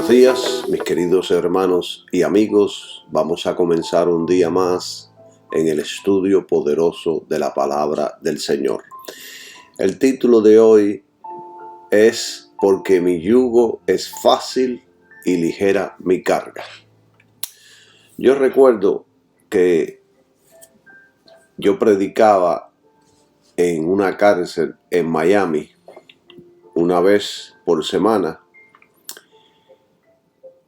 días, mis queridos hermanos y amigos. Vamos a comenzar un día más en el estudio poderoso de la palabra del Señor. El título de hoy es Porque mi yugo es fácil y ligera mi carga. Yo recuerdo que yo predicaba en una cárcel en Miami una vez por semana.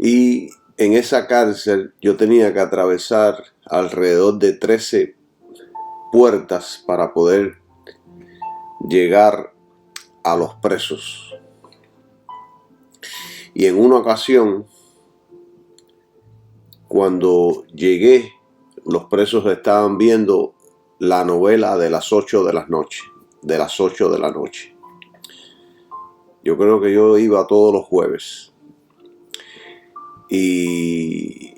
Y en esa cárcel yo tenía que atravesar alrededor de 13 puertas para poder llegar a los presos. Y en una ocasión, cuando llegué, los presos estaban viendo la novela de las 8 de la noche. Yo creo que yo iba todos los jueves. Y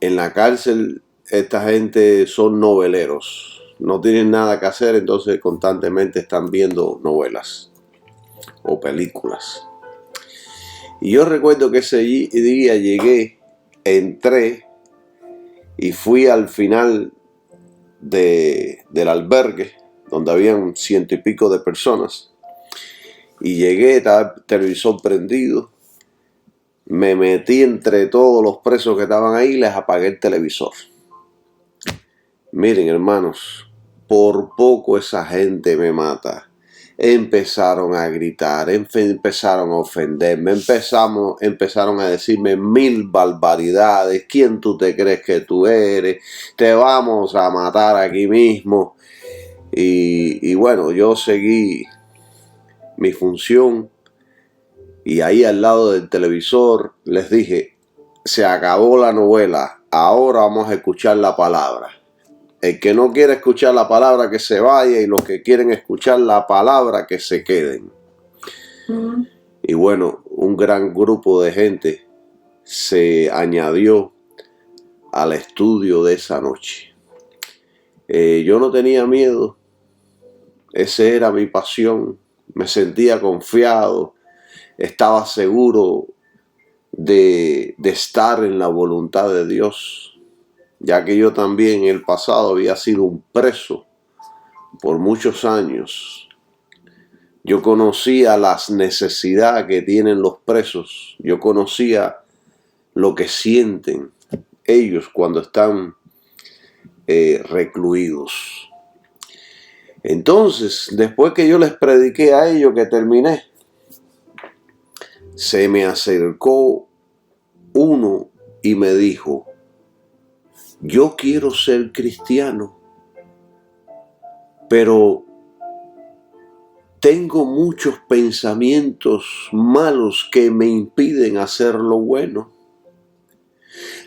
en la cárcel esta gente son noveleros, no tienen nada que hacer, entonces constantemente están viendo novelas o películas. Y yo recuerdo que ese día llegué, entré y fui al final del albergue donde habían 100 y pico de personas, y llegué, estaba el televisor prendido. Me metí entre todos los presos que estaban ahí y les apagué el televisor. Miren, hermanos, por poco esa gente me mata. Empezaron a gritar, empezaron a ofenderme, empezaron a decirme 1000 barbaridades. ¿Quién tú te crees que tú eres? Te vamos a matar aquí mismo. Y bueno, yo seguí mi función. Y ahí al lado del televisor les dije, se acabó la novela, ahora vamos a escuchar la palabra. El que no quiere escuchar la palabra, que se vaya, y los que quieren escuchar la palabra, que se queden. Y bueno, un gran grupo de gente se añadió al estudio de esa noche. Yo no tenía miedo, esa era mi pasión, me sentía confiado. Estaba seguro de estar en la voluntad de Dios, ya que yo también en el pasado había sido un preso por muchos años. Yo conocía las necesidades que tienen los presos. Yo conocía lo que sienten ellos cuando están recluidos. Entonces, después que yo les prediqué a ellos, que terminé, se me acercó uno y me dijo, yo quiero ser cristiano, pero tengo muchos pensamientos malos que me impiden hacer lo bueno.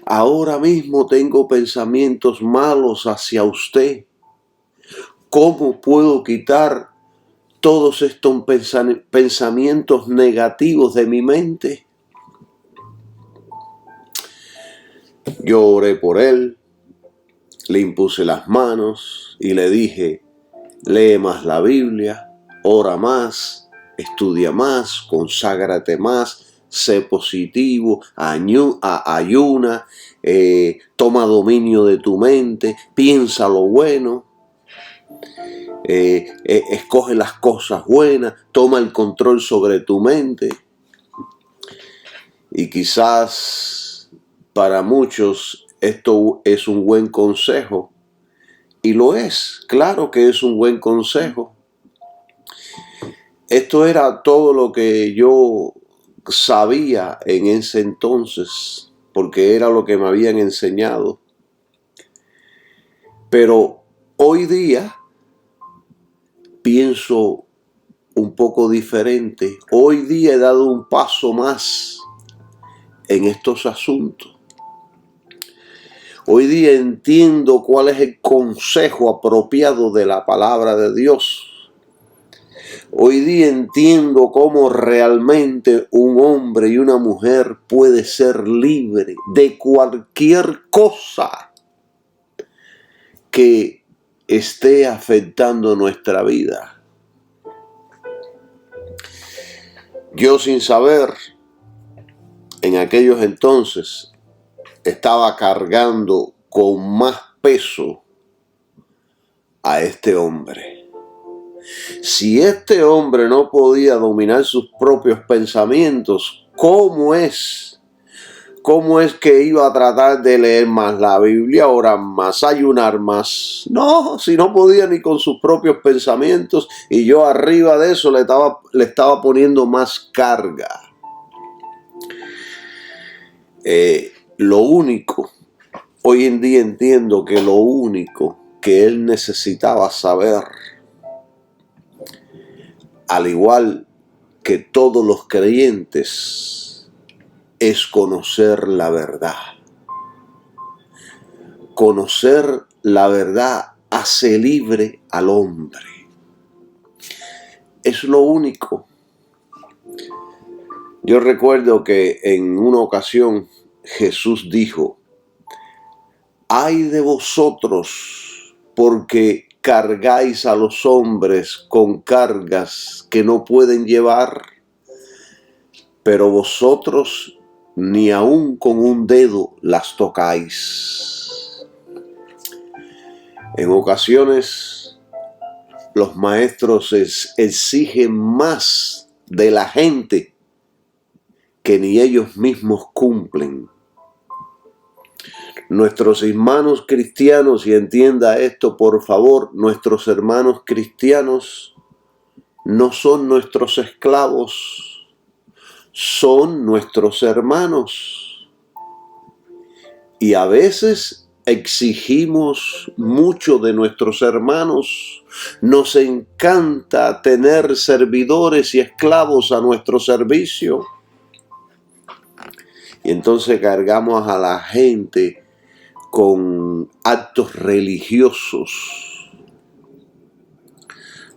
Ahora mismo tengo pensamientos malos hacia usted. ¿Cómo puedo quitar todos estos pensamientos negativos de mi mente? Yo oré por él, le impuse las manos y le dije, lee más la Biblia, ora más, estudia más, conságrate más, sé positivo, ayuna, toma dominio de tu mente, piensa lo bueno, escoge las cosas buenas, toma el control sobre tu mente. Y quizás para muchos esto es un buen consejo, y lo es, claro que es un buen consejo. Esto era todo lo que yo sabía en ese entonces, porque era lo que me habían enseñado. Pero hoy día pienso un poco diferente. Hoy día he dado un paso más en estos asuntos. Hoy día entiendo cuál es el consejo apropiado de la palabra de Dios. Hoy día entiendo cómo realmente un hombre y una mujer puede ser libre de cualquier cosa que esté afectando nuestra vida. Yo, sin saber, en aquellos entonces estaba cargando con más peso a este hombre. Si este hombre no podía dominar sus propios pensamientos, ¿cómo es que iba a tratar de leer más la Biblia, orar más, ayunar más? No, si no podía ni con sus propios pensamientos, y yo arriba de eso le estaba poniendo más carga. Hoy en día entiendo que lo único que él necesitaba saber, al igual que todos los creyentes, es conocer la verdad. Conocer la verdad hace libre al hombre. Es lo único. Yo recuerdo que en una ocasión Jesús dijo: ay de vosotros, porque cargáis a los hombres con cargas que no pueden llevar, pero vosotros ni aun con un dedo las tocáis. En ocasiones los maestros exigen más de la gente que ni ellos mismos cumplen. Nuestros hermanos cristianos, y entienda esto por favor, nuestros hermanos cristianos no son nuestros esclavos, son nuestros hermanos. Y a veces exigimos mucho de nuestros hermanos. Nos encanta tener servidores y esclavos a nuestro servicio. Y entonces cargamos a la gente con actos religiosos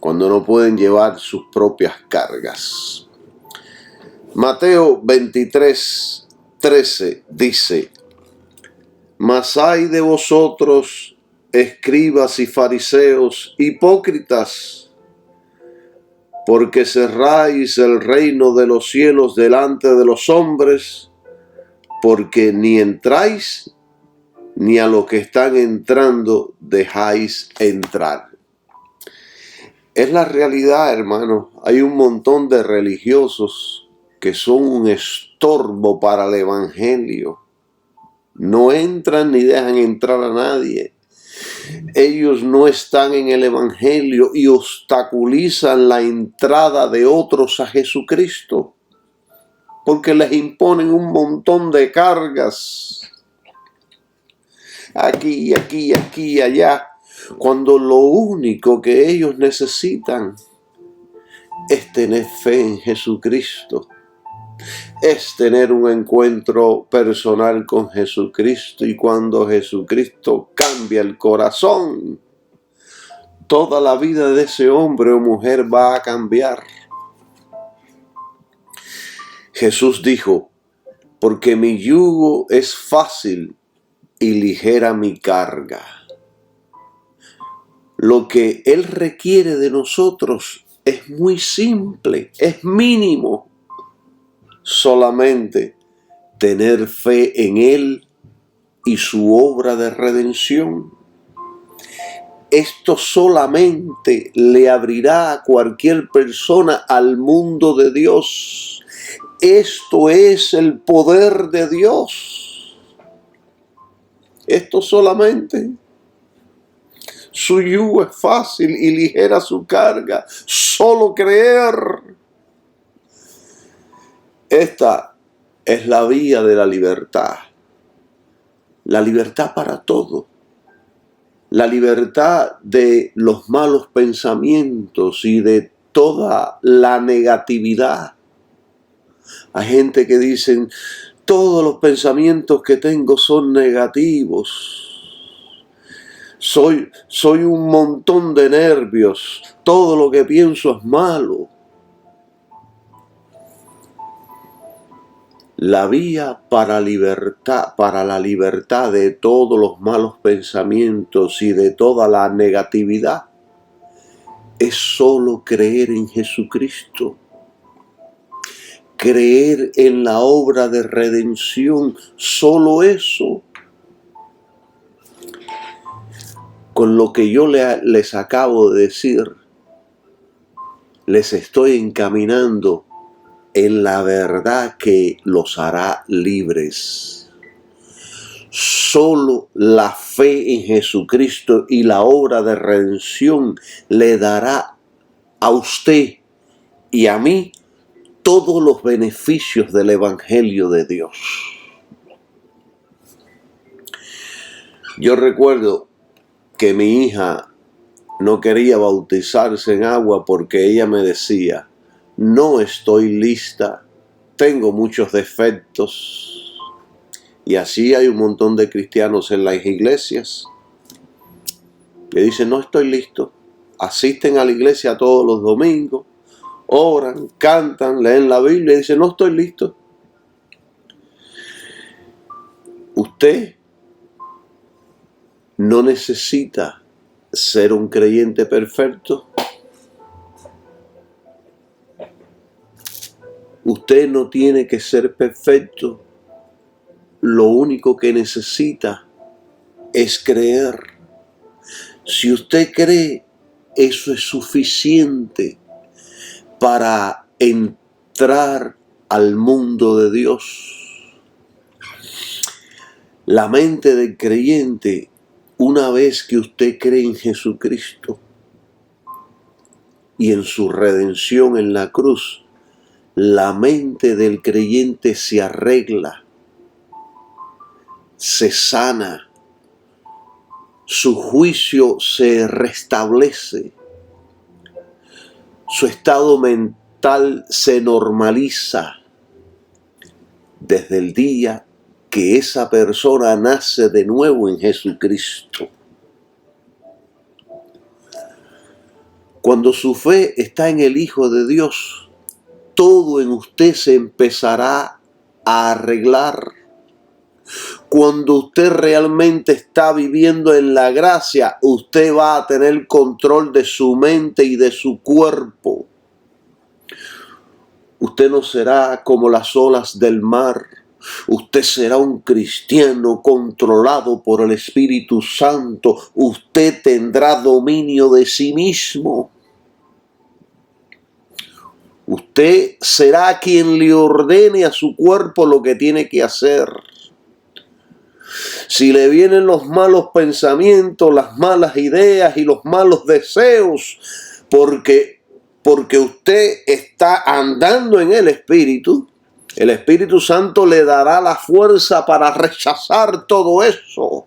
cuando no pueden llevar sus propias cargas. Mateo 23:13 dice: mas ay de vosotros, escribas y fariseos, hipócritas, porque cerráis el reino de los cielos delante de los hombres, porque ni entráis, ni a los que están entrando dejáis entrar. Es la realidad, hermano. Hay un montón de religiosos que son un estorbo para el evangelio. No entran ni dejan entrar a nadie. Ellos no están en el evangelio y obstaculizan la entrada de otros a Jesucristo, porque les imponen un montón de cargas. Aquí, aquí, aquí, allá, cuando lo único que ellos necesitan es tener fe en Jesucristo, es tener un encuentro personal con Jesucristo, y cuando Jesucristo cambia el corazón, toda la vida de ese hombre o mujer va a cambiar. Jesús dijo: porque mi yugo es fácil y ligera mi carga. Lo que Él requiere de nosotros es muy simple, es mínimo. Solamente tener fe en Él y su obra de redención. Esto solamente le abrirá a cualquier persona al mundo de Dios. Esto es el poder de Dios. Esto solamente. Su yugo es fácil y ligera su carga. Solo creer. Esta es la vía de la libertad. La libertad para todo. La libertad de los malos pensamientos y de toda la negatividad. Hay gente que dicen: todos los pensamientos que tengo son negativos. Soy un montón de nervios. Todo lo que pienso es malo. La vía para la libertad de todos los malos pensamientos y de toda la negatividad es solo creer en Jesucristo. creer en la obra de redención, solo eso. Con lo que yo les acabo de decir, les estoy encaminando en la verdad que los hará libres. Solo la fe en Jesucristo y la obra de redención le dará a usted y a mí todos los beneficios del Evangelio de Dios. Yo recuerdo que mi hija no quería bautizarse en agua porque ella me decía: no estoy lista, tengo muchos defectos. Y así hay un montón de cristianos en las iglesias que dicen: no estoy listo. Asisten a la iglesia todos los domingos, oran, cantan, leen la Biblia y dicen: no estoy listo. Usted no necesita ser un creyente perfecto. Usted no tiene que ser perfecto. Lo único que necesita es creer. Si usted cree, eso es suficiente para entrar al mundo de Dios. La mente del creyente, una vez que usted cree en Jesucristo y en su redención en la cruz, la mente del creyente se arregla, se sana, su juicio se restablece, su estado mental se normaliza desde el día que esa persona nace de nuevo en Jesucristo. Cuando su fe está en el Hijo de Dios, todo en usted se empezará a arreglar. Cuando usted realmente está viviendo en la gracia, usted va a tener control de su mente y de su cuerpo. Usted no será como las olas del mar. Usted será un cristiano controlado por el Espíritu Santo. Usted tendrá dominio de sí mismo. Usted será quien le ordene a su cuerpo lo que tiene que hacer. Si le vienen los malos pensamientos, las malas ideas y los malos deseos, porque usted está andando en el Espíritu Santo le dará la fuerza para rechazar todo eso.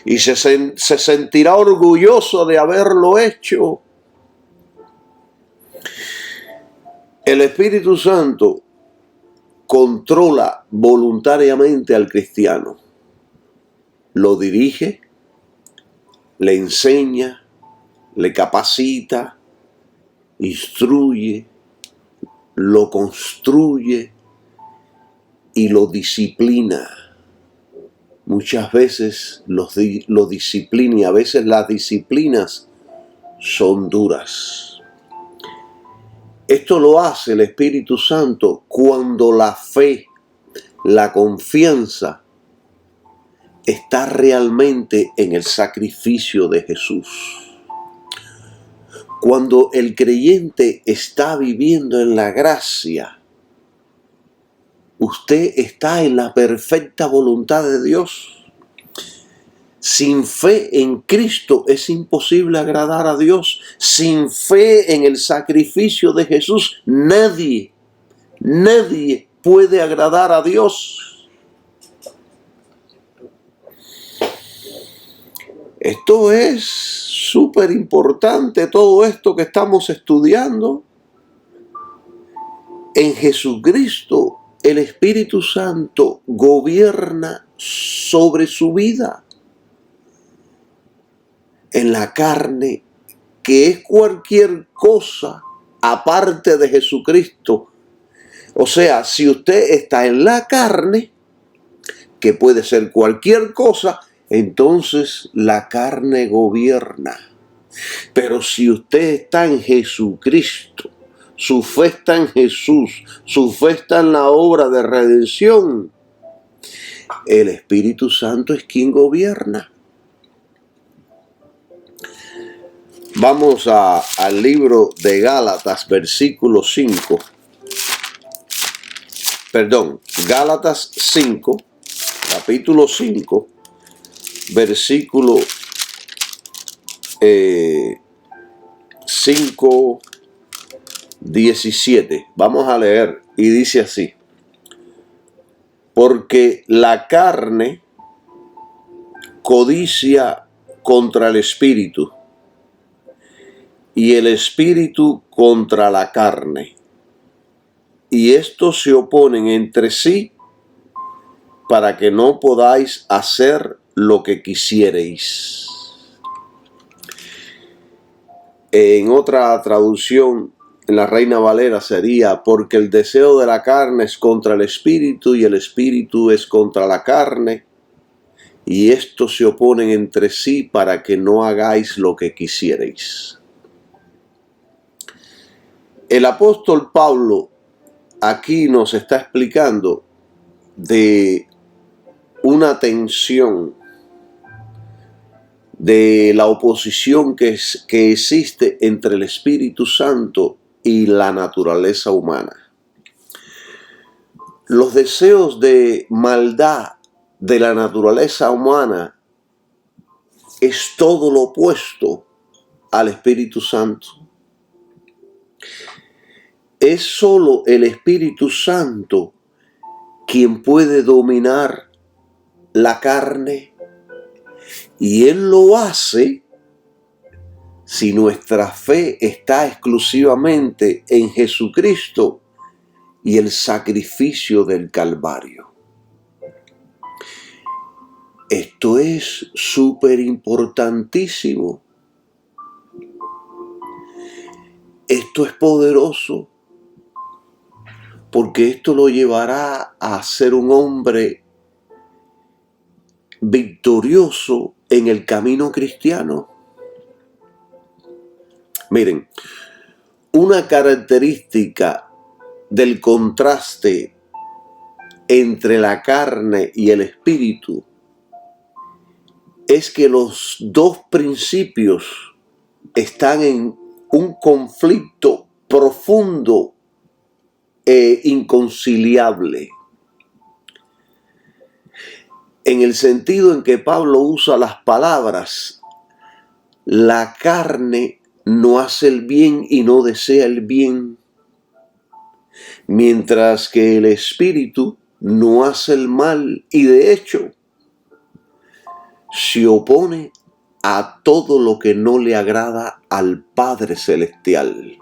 Y se sentirá orgulloso de haberlo hecho. El Espíritu Santo controla voluntariamente al cristiano. Lo dirige, le enseña, le capacita, instruye, lo construye y lo disciplina. Muchas veces lo disciplina y a veces las disciplinas son duras. Esto lo hace el Espíritu Santo cuando la fe, la confianza está realmente en el sacrificio de Jesús. Cuando el creyente está viviendo en la gracia, usted está en la perfecta voluntad de Dios. Sin fe en Cristo es imposible agradar a Dios. Sin fe en el sacrificio de Jesús, nadie puede agradar a Dios. Esto es súper importante, todo esto que estamos estudiando. En Jesucristo, el Espíritu Santo gobierna sobre su vida. En la carne, que es cualquier cosa aparte de Jesucristo. O sea, si usted está en la carne, que puede ser cualquier cosa, entonces la carne gobierna. Pero si usted está en Jesucristo, su fe está en Jesús, su fe está en la obra de redención, el Espíritu Santo es quien gobierna. Vamos al libro de Gálatas, Gálatas 5, capítulo 5, versículo 5, 17. Vamos a leer y dice así: porque la carne codicia contra el espíritu y el espíritu contra la carne, y estos se oponen entre sí para que no podáis hacer lo que quisiereis. En otra traducción, en la Reina Valera, sería: porque el deseo de la carne es contra el espíritu y el espíritu es contra la carne, y estos se oponen entre sí para que no hagáis lo que quisiereis. El apóstol Pablo aquí nos está explicando de una tensión, de la oposición que existe entre el Espíritu Santo y la naturaleza humana. Los deseos de maldad de la naturaleza humana es todo lo opuesto al Espíritu Santo. Es solo el Espíritu Santo quien puede dominar la carne, y Él lo hace si nuestra fe está exclusivamente en Jesucristo y el sacrificio del Calvario. Esto es súper importantísimo. Esto es poderoso, porque esto lo llevará a ser un hombre victorioso en el camino cristiano. Miren, una característica del contraste entre la carne y el espíritu es que los dos principios están en un conflicto profundo e inconciliable. En el sentido en que Pablo usa las palabras: la carne no hace el bien y no desea el bien, mientras que el espíritu no hace el mal y de hecho se opone a todo lo que no le agrada al Padre Celestial.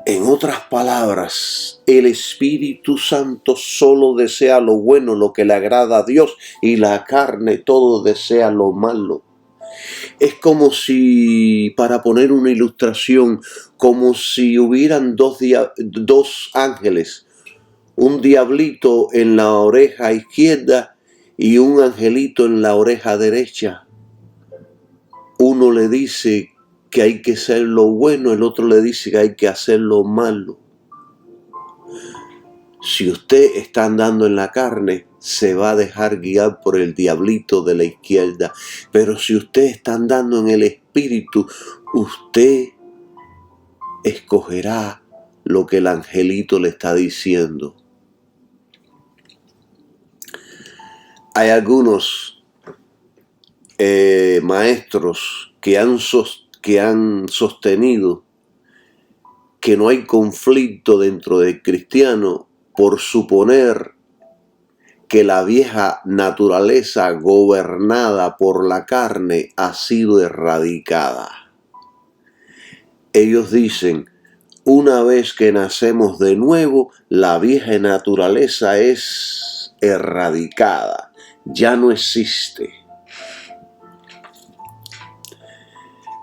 En otras palabras, el Espíritu Santo solo desea lo bueno, lo que le agrada a Dios, y la carne todo desea lo malo. Es como si, para poner una ilustración, como si hubieran dos ángeles, un diablito en la oreja izquierda y un angelito en la oreja derecha. Uno le dice que hay que hacer lo bueno, el otro le dice que hay que hacer lo malo. Si usted está andando en la carne, se va a dejar guiar por el diablito de la izquierda. Pero si usted está andando en el espíritu, usted escogerá lo que el angelito le está diciendo. Hay algunos maestros que han sostenido que no hay conflicto dentro del cristiano por suponer que la vieja naturaleza gobernada por la carne ha sido erradicada. Ellos dicen: una vez que nacemos de nuevo, la vieja naturaleza es erradicada, ya no existe.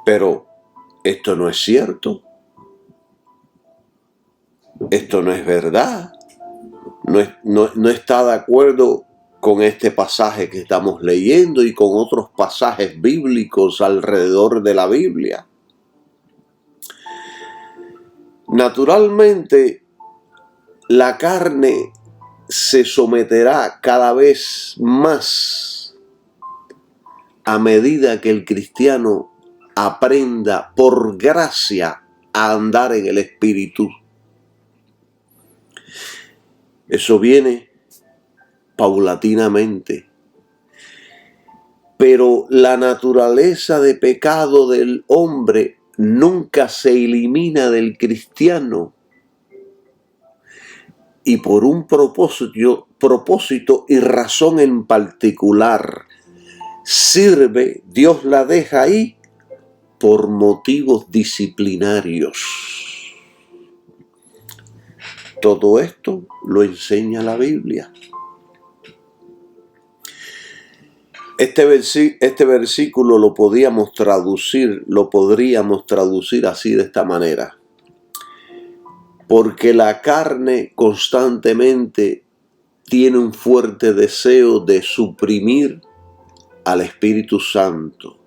Pero esto no es cierto. Esto no es verdad. No está de acuerdo con este pasaje que estamos leyendo y con otros pasajes bíblicos alrededor de la Biblia. Naturalmente, la carne se someterá cada vez más a medida que el cristiano aprenda por gracia a andar en el Espíritu. Eso viene paulatinamente. Pero la naturaleza de pecado del hombre nunca se elimina del cristiano. Y por un propósito y razón en particular, sirve, Dios la deja ahí por motivos disciplinarios. Todo esto lo enseña la Biblia. Este versículo lo podríamos traducir así de esta manera. Porque la carne constantemente tiene un fuerte deseo de suprimir al Espíritu Santo.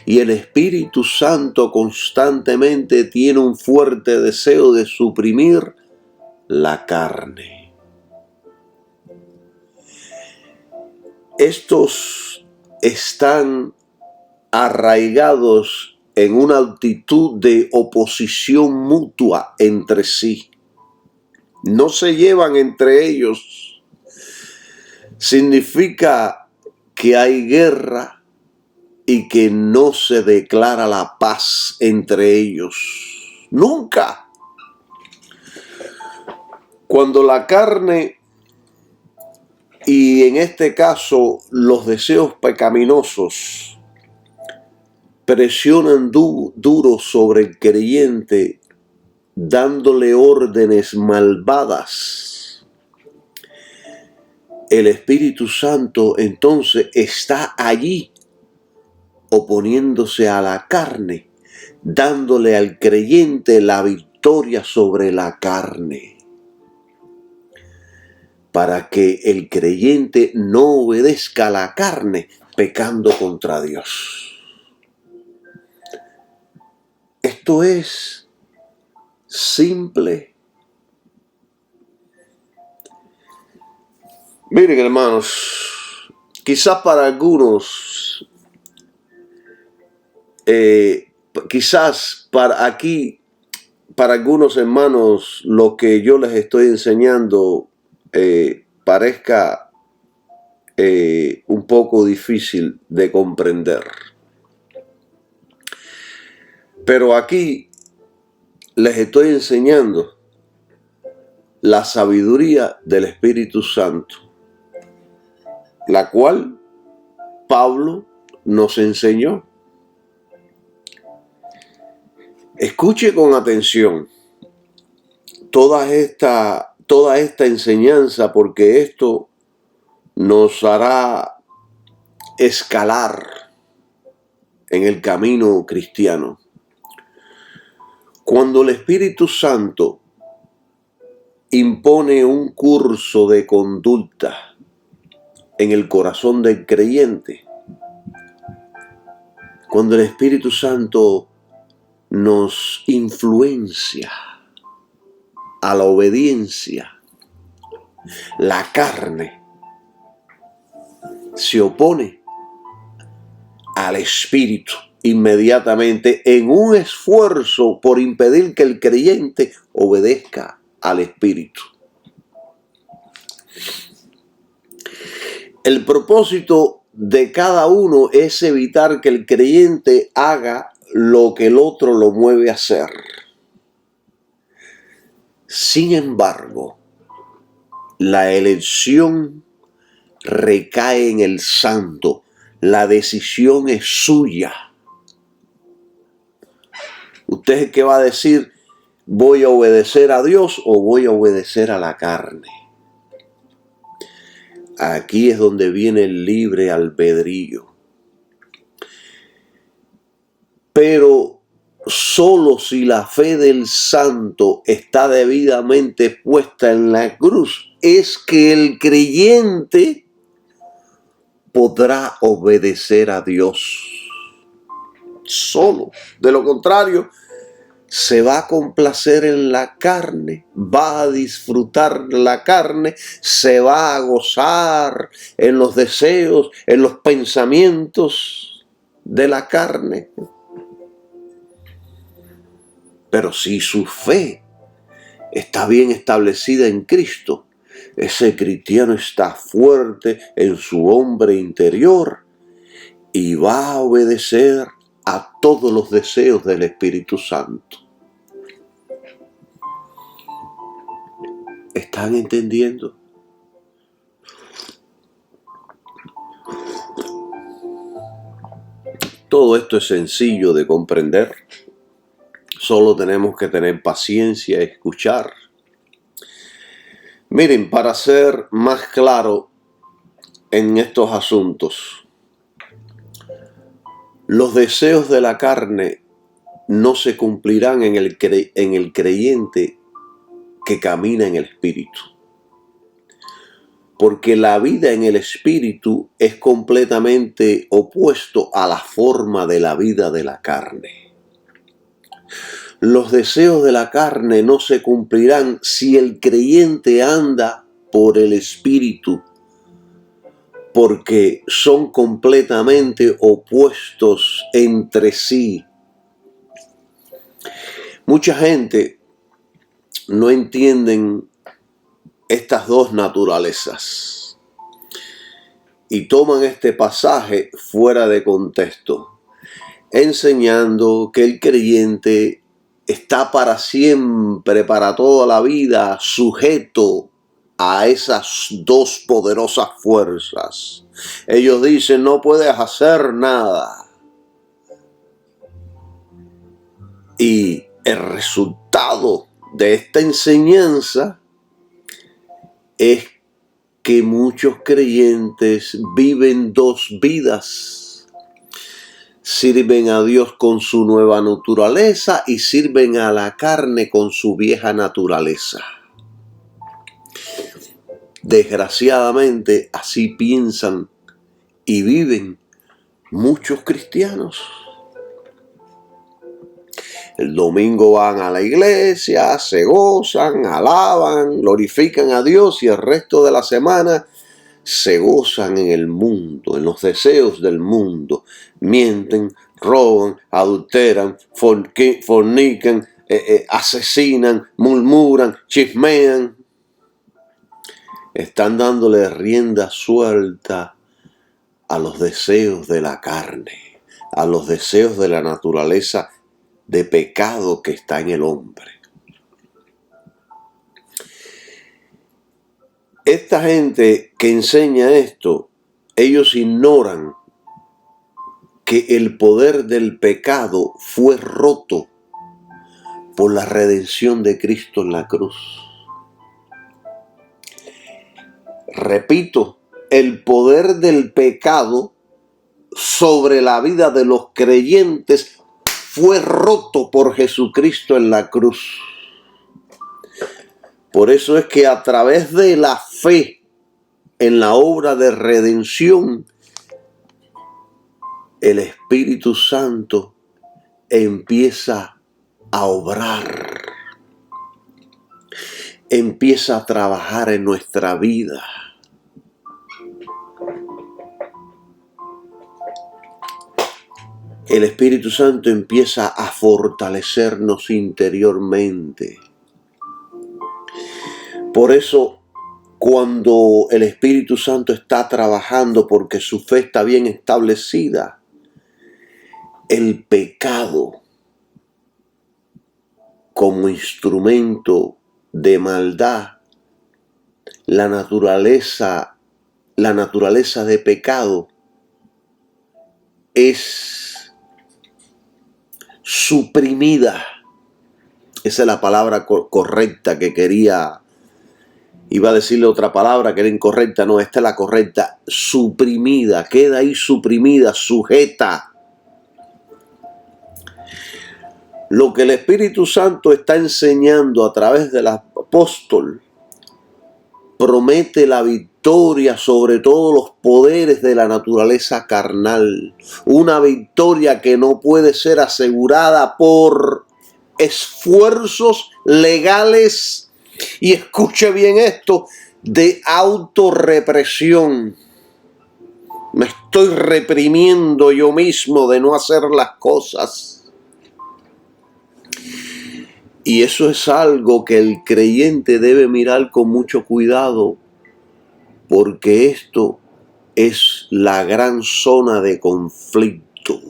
Y el Espíritu Santo constantemente tiene un fuerte deseo de suprimir la carne. Estos están arraigados en una actitud de oposición mutua entre sí. No se llevan entre ellos. Significa que hay guerra y que no se declara la paz entre ellos. Nunca. Cuando la carne, y en este caso los deseos pecaminosos, presionan duro sobre el creyente, dándole órdenes malvadas, el Espíritu Santo entonces está allí oponiéndose a la carne, dándole al creyente la victoria sobre la carne, para que el creyente no obedezca a la carne, pecando contra Dios. Esto es simple. Miren, hermanos, quizás para algunos, para algunos hermanos, lo que yo les estoy enseñando parezca un poco difícil de comprender. Pero aquí les estoy enseñando la sabiduría del Espíritu Santo, la cual Pablo nos enseñó. Escuche con atención toda esta enseñanza, porque esto nos hará escalar en el camino cristiano. Cuando el Espíritu Santo impone un curso de conducta en el corazón del creyente, cuando el Espíritu Santo nos influencia a la obediencia, la carne se opone al Espíritu inmediatamente en un esfuerzo por impedir que el creyente obedezca al Espíritu. El propósito de cada uno es evitar que el creyente haga lo que el otro lo mueve a hacer. Sin embargo, la elección recae en el santo. La decisión es suya. Usted es el que va a decir, ¿voy a obedecer a Dios o voy a obedecer a la carne? Aquí es donde viene el libre albedrío. Pero solo si la fe del santo está debidamente puesta en la cruz, es que el creyente podrá obedecer a Dios. Solo. De lo contrario, se va a complacer en la carne, va a disfrutar la carne, se va a gozar en los deseos, en los pensamientos de la carne. Pero si su fe está bien establecida en Cristo, ese cristiano está fuerte en su hombre interior y va a obedecer a todos los deseos del Espíritu Santo. ¿Están entendiendo? Todo esto es sencillo de comprender. Solo tenemos que tener paciencia y escuchar. Miren, para ser más claro en estos asuntos, los deseos de la carne no se cumplirán en el creyente que camina en el Espíritu. Porque la vida en el Espíritu es completamente opuesto a la forma de la vida de la carne. Los deseos de la carne no se cumplirán si el creyente anda por el Espíritu, porque son completamente opuestos entre sí. Mucha gente no entienden estas dos naturalezas y toman este pasaje fuera de contexto, enseñando que el creyente está para siempre, para toda la vida, sujeto a esas dos poderosas fuerzas. Ellos dicen, no puedes hacer nada. Y el resultado de esta enseñanza es que muchos creyentes viven dos vidas. Sirven a Dios con su nueva naturaleza y sirven a la carne con su vieja naturaleza. Desgraciadamente, así piensan y viven muchos cristianos. El domingo van a la iglesia, se gozan, alaban, glorifican a Dios y el resto de la semana se gozan en el mundo, en los deseos del mundo. Mienten, roban, adulteran, fornican, asesinan, murmuran, chismean. Están dándole rienda suelta a los deseos de la carne, a los deseos de la naturaleza de pecado que está en el hombre. Esta gente que enseña esto, ellos ignoran que el poder del pecado fue roto por la redención de Cristo en la cruz. Repito, el poder del pecado sobre la vida de los creyentes fue roto por Jesucristo en la cruz. Por eso es que a través de la fe en la obra de redención, el Espíritu Santo empieza a obrar, empieza a trabajar en nuestra vida. El Espíritu Santo empieza a fortalecernos interiormente. Por eso, cuando el Espíritu Santo está trabajando porque su fe está bien establecida, el pecado como instrumento de maldad, la naturaleza de pecado es suprimida. Esa es la palabra correcta que quería. Iba a decirle otra palabra que era incorrecta. No, esta es la correcta. Suprimida. Queda ahí suprimida, sujeta. Lo que el Espíritu Santo está enseñando a través del apóstol promete la victoria victoria sobre todos los poderes de la naturaleza carnal. Una victoria que no puede ser asegurada por esfuerzos legales, y escuche bien esto, de autorrepresión. Me estoy reprimiendo yo mismo de no hacer las cosas. Y eso es algo que el creyente debe mirar con mucho cuidado, porque esto es la gran zona de conflicto.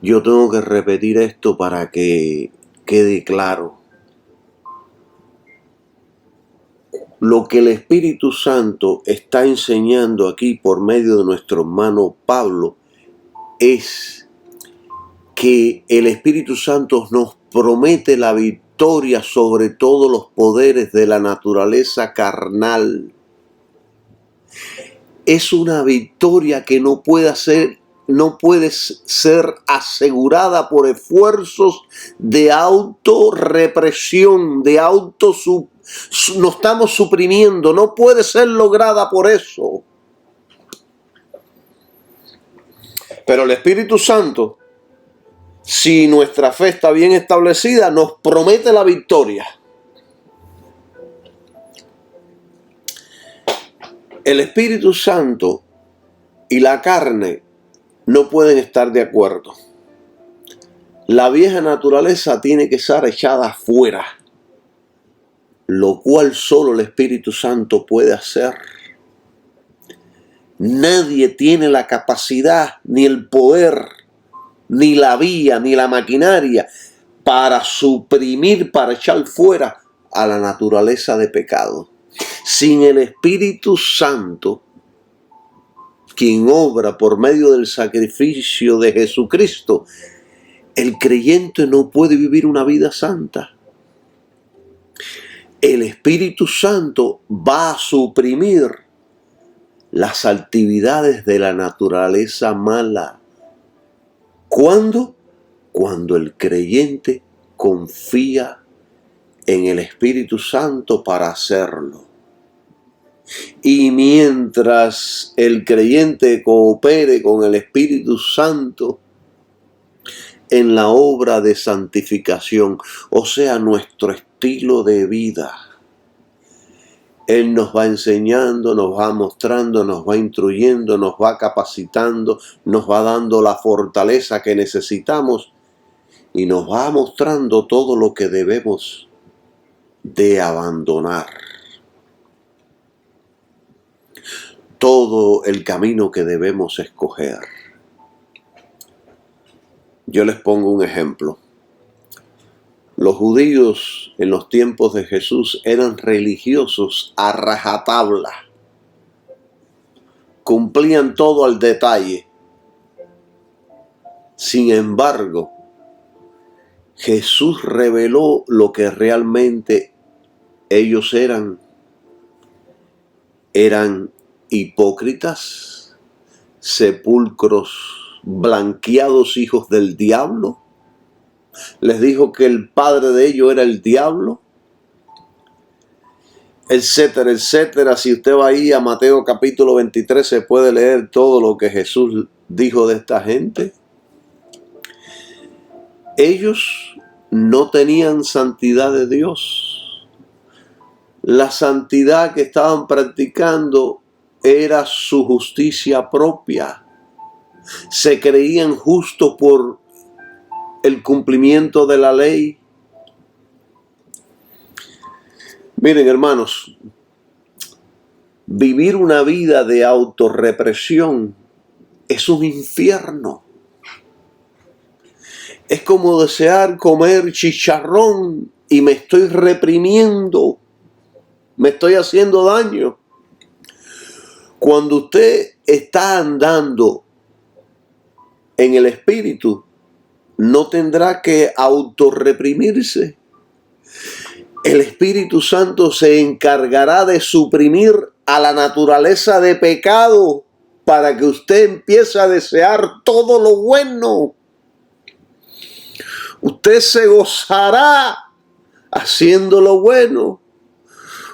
Yo tengo que repetir esto para que quede claro. Lo que el Espíritu Santo está enseñando aquí por medio de nuestro hermano Pablo es que el Espíritu Santo nos promete la victoria sobre todos los poderes de la naturaleza carnal. Es una victoria que no puede ser asegurada por esfuerzos de autorrepresión, nos estamos suprimiendo, no puede ser lograda por eso. Pero el Espíritu Santo, si nuestra fe está bien establecida, nos promete la victoria. El Espíritu Santo y la carne no pueden estar de acuerdo. La vieja naturaleza tiene que ser echada afuera, lo cual solo el Espíritu Santo puede hacer. Nadie tiene la capacidad, ni el poder, ni la vía, ni la maquinaria para suprimir, para echar fuera a la naturaleza de pecado. Sin el Espíritu Santo, quien obra por medio del sacrificio de Jesucristo, el creyente no puede vivir una vida santa. El Espíritu Santo va a suprimir las actividades de la naturaleza mala. ¿Cuándo? Cuando el creyente confía en el Espíritu Santo para hacerlo. Y mientras el creyente coopere con el Espíritu Santo en la obra de santificación, o sea, nuestro estilo de vida, Él nos va enseñando, nos va mostrando, nos va instruyendo, nos va capacitando, nos va dando la fortaleza que necesitamos y nos va mostrando todo lo que debemos de abandonar. Todo el camino que debemos escoger. Yo les pongo un ejemplo. Los judíos en los tiempos de Jesús eran religiosos a rajatabla. Cumplían todo al detalle. Sin embargo, Jesús reveló lo que realmente ellos eran. Eran hipócritas, sepulcros blanqueados, hijos del diablo. Les dijo que el padre de ellos era el diablo, etcétera, etcétera. Si usted va ahí a Mateo capítulo 23, se puede leer todo lo que Jesús dijo de esta gente. Ellos no tenían santidad de Dios. La santidad que estaban practicando era su justicia propia. Se creían justos por el cumplimiento de la ley. Miren, hermanos, vivir una vida de autorrepresión es un infierno. Es como desear comer chicharrón y me estoy reprimiendo, me estoy haciendo daño. Cuando usted está andando en el Espíritu, no tendrá que autorreprimirse. El Espíritu Santo se encargará de suprimir a la naturaleza de pecado para que usted empiece a desear todo lo bueno. Usted se gozará haciendo lo bueno.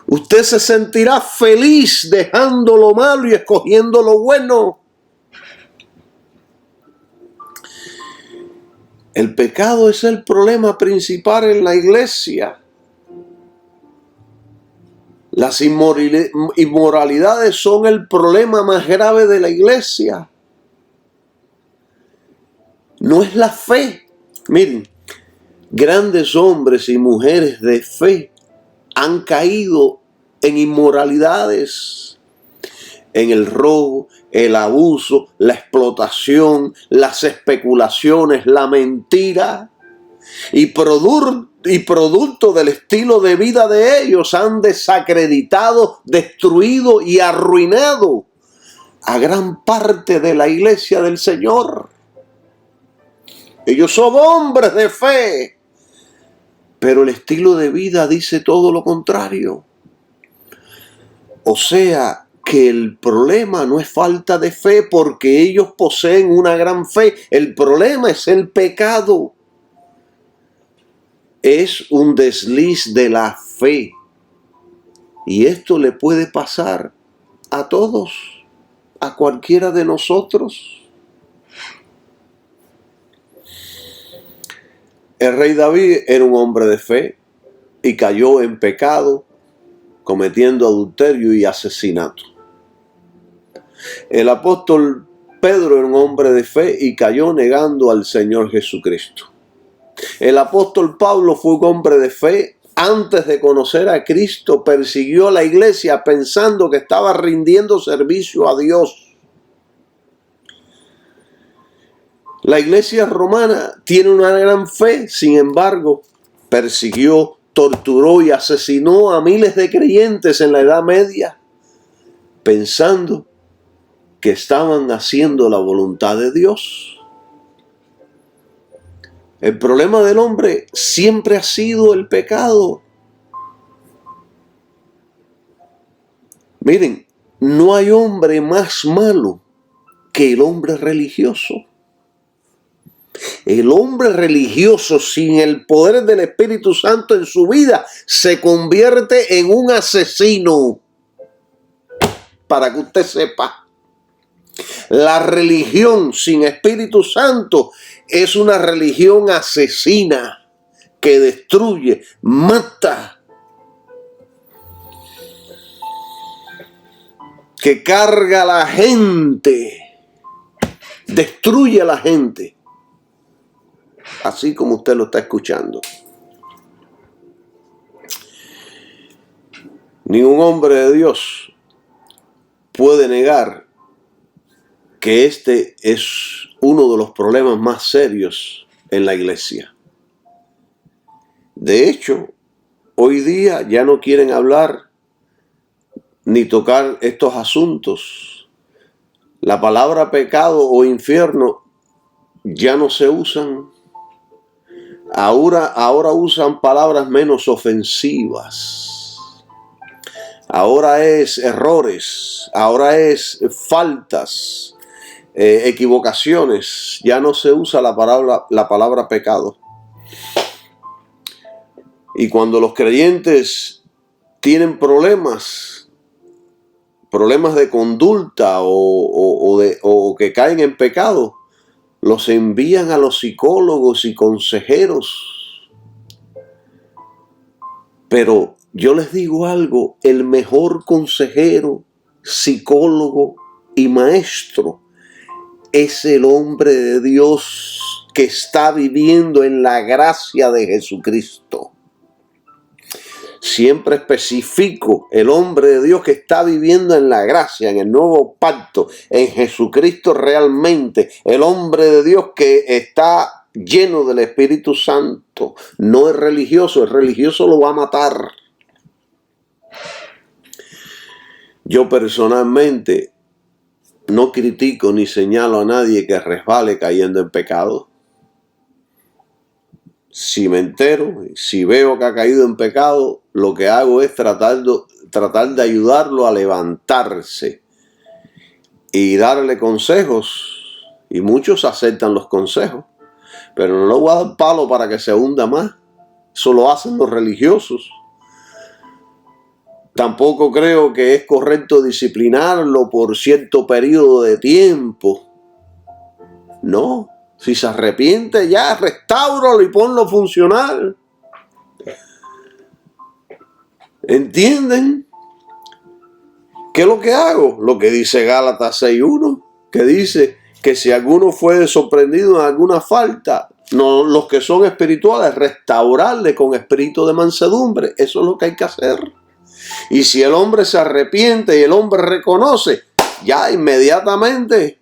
Usted se sentirá feliz dejando lo malo y escogiendo lo bueno. El pecado es el problema principal en la iglesia. Las inmoralidades son el problema más grave de la iglesia. No es la fe. Miren, grandes hombres y mujeres de fe han caído en inmoralidades, en el robo, el abuso, la explotación, las especulaciones, la mentira. Y producto del estilo de vida de ellos han desacreditado, destruido y arruinado a gran parte de la iglesia del Señor. Ellos son hombres de fe, pero el estilo de vida dice todo lo contrario. O sea, que el problema no es falta de fe porque ellos poseen una gran fe. El problema es el pecado. Es un desliz de la fe. Y esto le puede pasar a todos, a cualquiera de nosotros. El rey David era un hombre de fe y cayó en pecado, cometiendo adulterio y asesinato. El apóstol Pedro era un hombre de fe y cayó negando al Señor Jesucristo. El apóstol Pablo fue un hombre de fe. Antes de conocer a Cristo, persiguió a la iglesia pensando que estaba rindiendo servicio a Dios. La iglesia romana tiene una gran fe, sin embargo, persiguió, torturó y asesinó a miles de creyentes en la Edad Media, pensando que estaban haciendo la voluntad de Dios. El problema del hombre siempre ha sido el pecado. Miren, no hay hombre más malo que el hombre religioso. El hombre religioso sin el poder del Espíritu Santo en su vida se convierte en un asesino. Para que usted sepa, la religión sin Espíritu Santo es una religión asesina que destruye, mata, que carga a la gente, destruye a la gente. Así como usted lo está escuchando. Ningún hombre de Dios puede negar que este es uno de los problemas más serios en la iglesia. De hecho, hoy día ya no quieren hablar ni tocar estos asuntos. La palabra pecado o infierno ya no se usan. Ahora usan palabras menos ofensivas. Ahora es errores, ahora es faltas, equivocaciones. Ya no se usa la palabra pecado. Y cuando los creyentes tienen problemas de conducta o que caen en pecado, los envían a los psicólogos y consejeros. Pero yo les digo algo, el mejor consejero, psicólogo y maestro es el hombre de Dios que está viviendo en la gracia de Jesucristo. Siempre especifico, el hombre de Dios que está viviendo en la gracia, en el nuevo pacto, en Jesucristo realmente. El hombre de Dios que está lleno del Espíritu Santo. No es religioso, el religioso lo va a matar. Yo personalmente no critico ni señalo a nadie que resbale cayendo en pecado. Si me entero, si veo que ha caído en pecado, lo que hago es tratar de ayudarlo a levantarse y darle consejos. Y muchos aceptan los consejos, pero no le voy a dar palo para que se hunda más. Eso lo hacen los religiosos. Tampoco creo que es correcto disciplinarlo por cierto periodo de tiempo. No, si se arrepiente ya, restáuralo y ponlo funcional. ¿Entienden? ¿Qué es lo que hago? Lo que dice Gálatas 6:1, que dice que si alguno fue sorprendido en alguna falta, no, los que son espirituales, restaurarle con espíritu de mansedumbre. Eso es lo que hay que hacer. Y si el hombre se arrepiente y el hombre reconoce, ya inmediatamente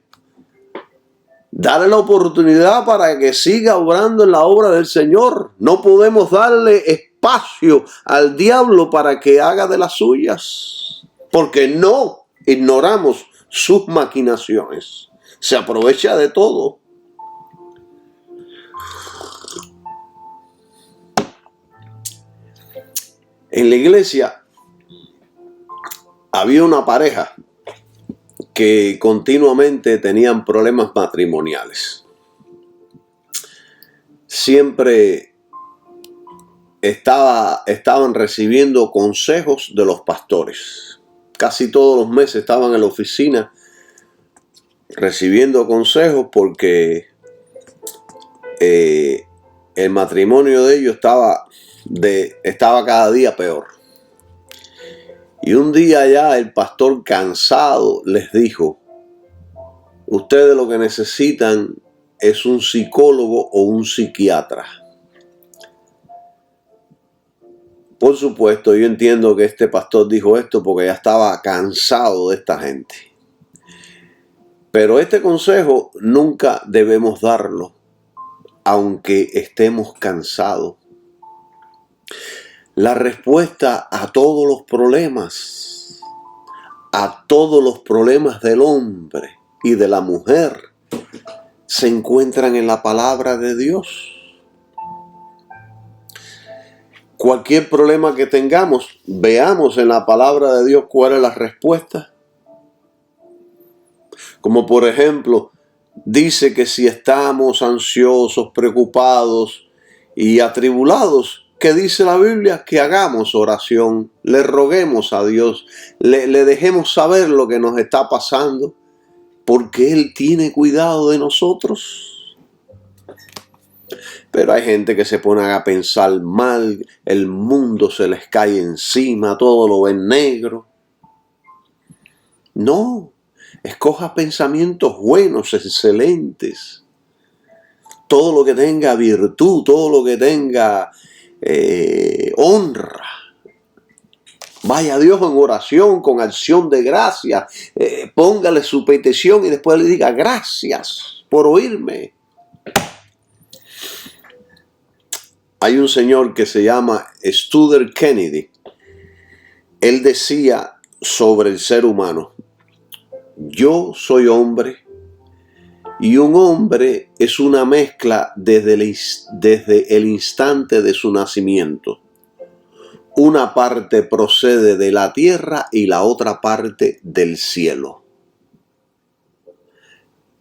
darle la oportunidad para que siga obrando en la obra del Señor. No podemos darle espacio al diablo para que haga de las suyas, porque no ignoramos sus maquinaciones. Se aprovecha de todo. En la iglesia había una pareja que continuamente tenían problemas matrimoniales. Siempre estaban recibiendo consejos de los pastores. Casi todos los meses estaban en la oficina recibiendo consejos porque el matrimonio de ellos estaba cada día peor. Y un día ya el pastor, cansado, les dijo: ustedes lo que necesitan es un psicólogo o un psiquiatra. Por supuesto, yo entiendo que este pastor dijo esto porque ya estaba cansado de esta gente. Pero este consejo nunca debemos darlo, aunque estemos cansados. La respuesta a todos los problemas del hombre y de la mujer, se encuentran en la palabra de Dios. Cualquier problema que tengamos, veamos en la palabra de Dios cuál es la respuesta. Como por ejemplo, dice que si estamos ansiosos, preocupados y atribulados, ¿qué dice la Biblia? Que hagamos oración, le roguemos a Dios, le dejemos saber lo que nos está pasando, porque Él tiene cuidado de nosotros. Pero hay gente que se pone a pensar mal, el mundo se les cae encima, todo lo ven negro. No, escoja pensamientos buenos, excelentes. Todo lo que tenga virtud, todo lo que tenga honra. Vaya a Dios en oración, con acción de gracia. Póngale su petición y después le diga: gracias por oírme. Hay un señor que se llama Studer Kennedy. Él decía sobre el ser humano: yo soy hombre, y un hombre es una mezcla desde el instante de su nacimiento. Una parte procede de la tierra y la otra parte del cielo.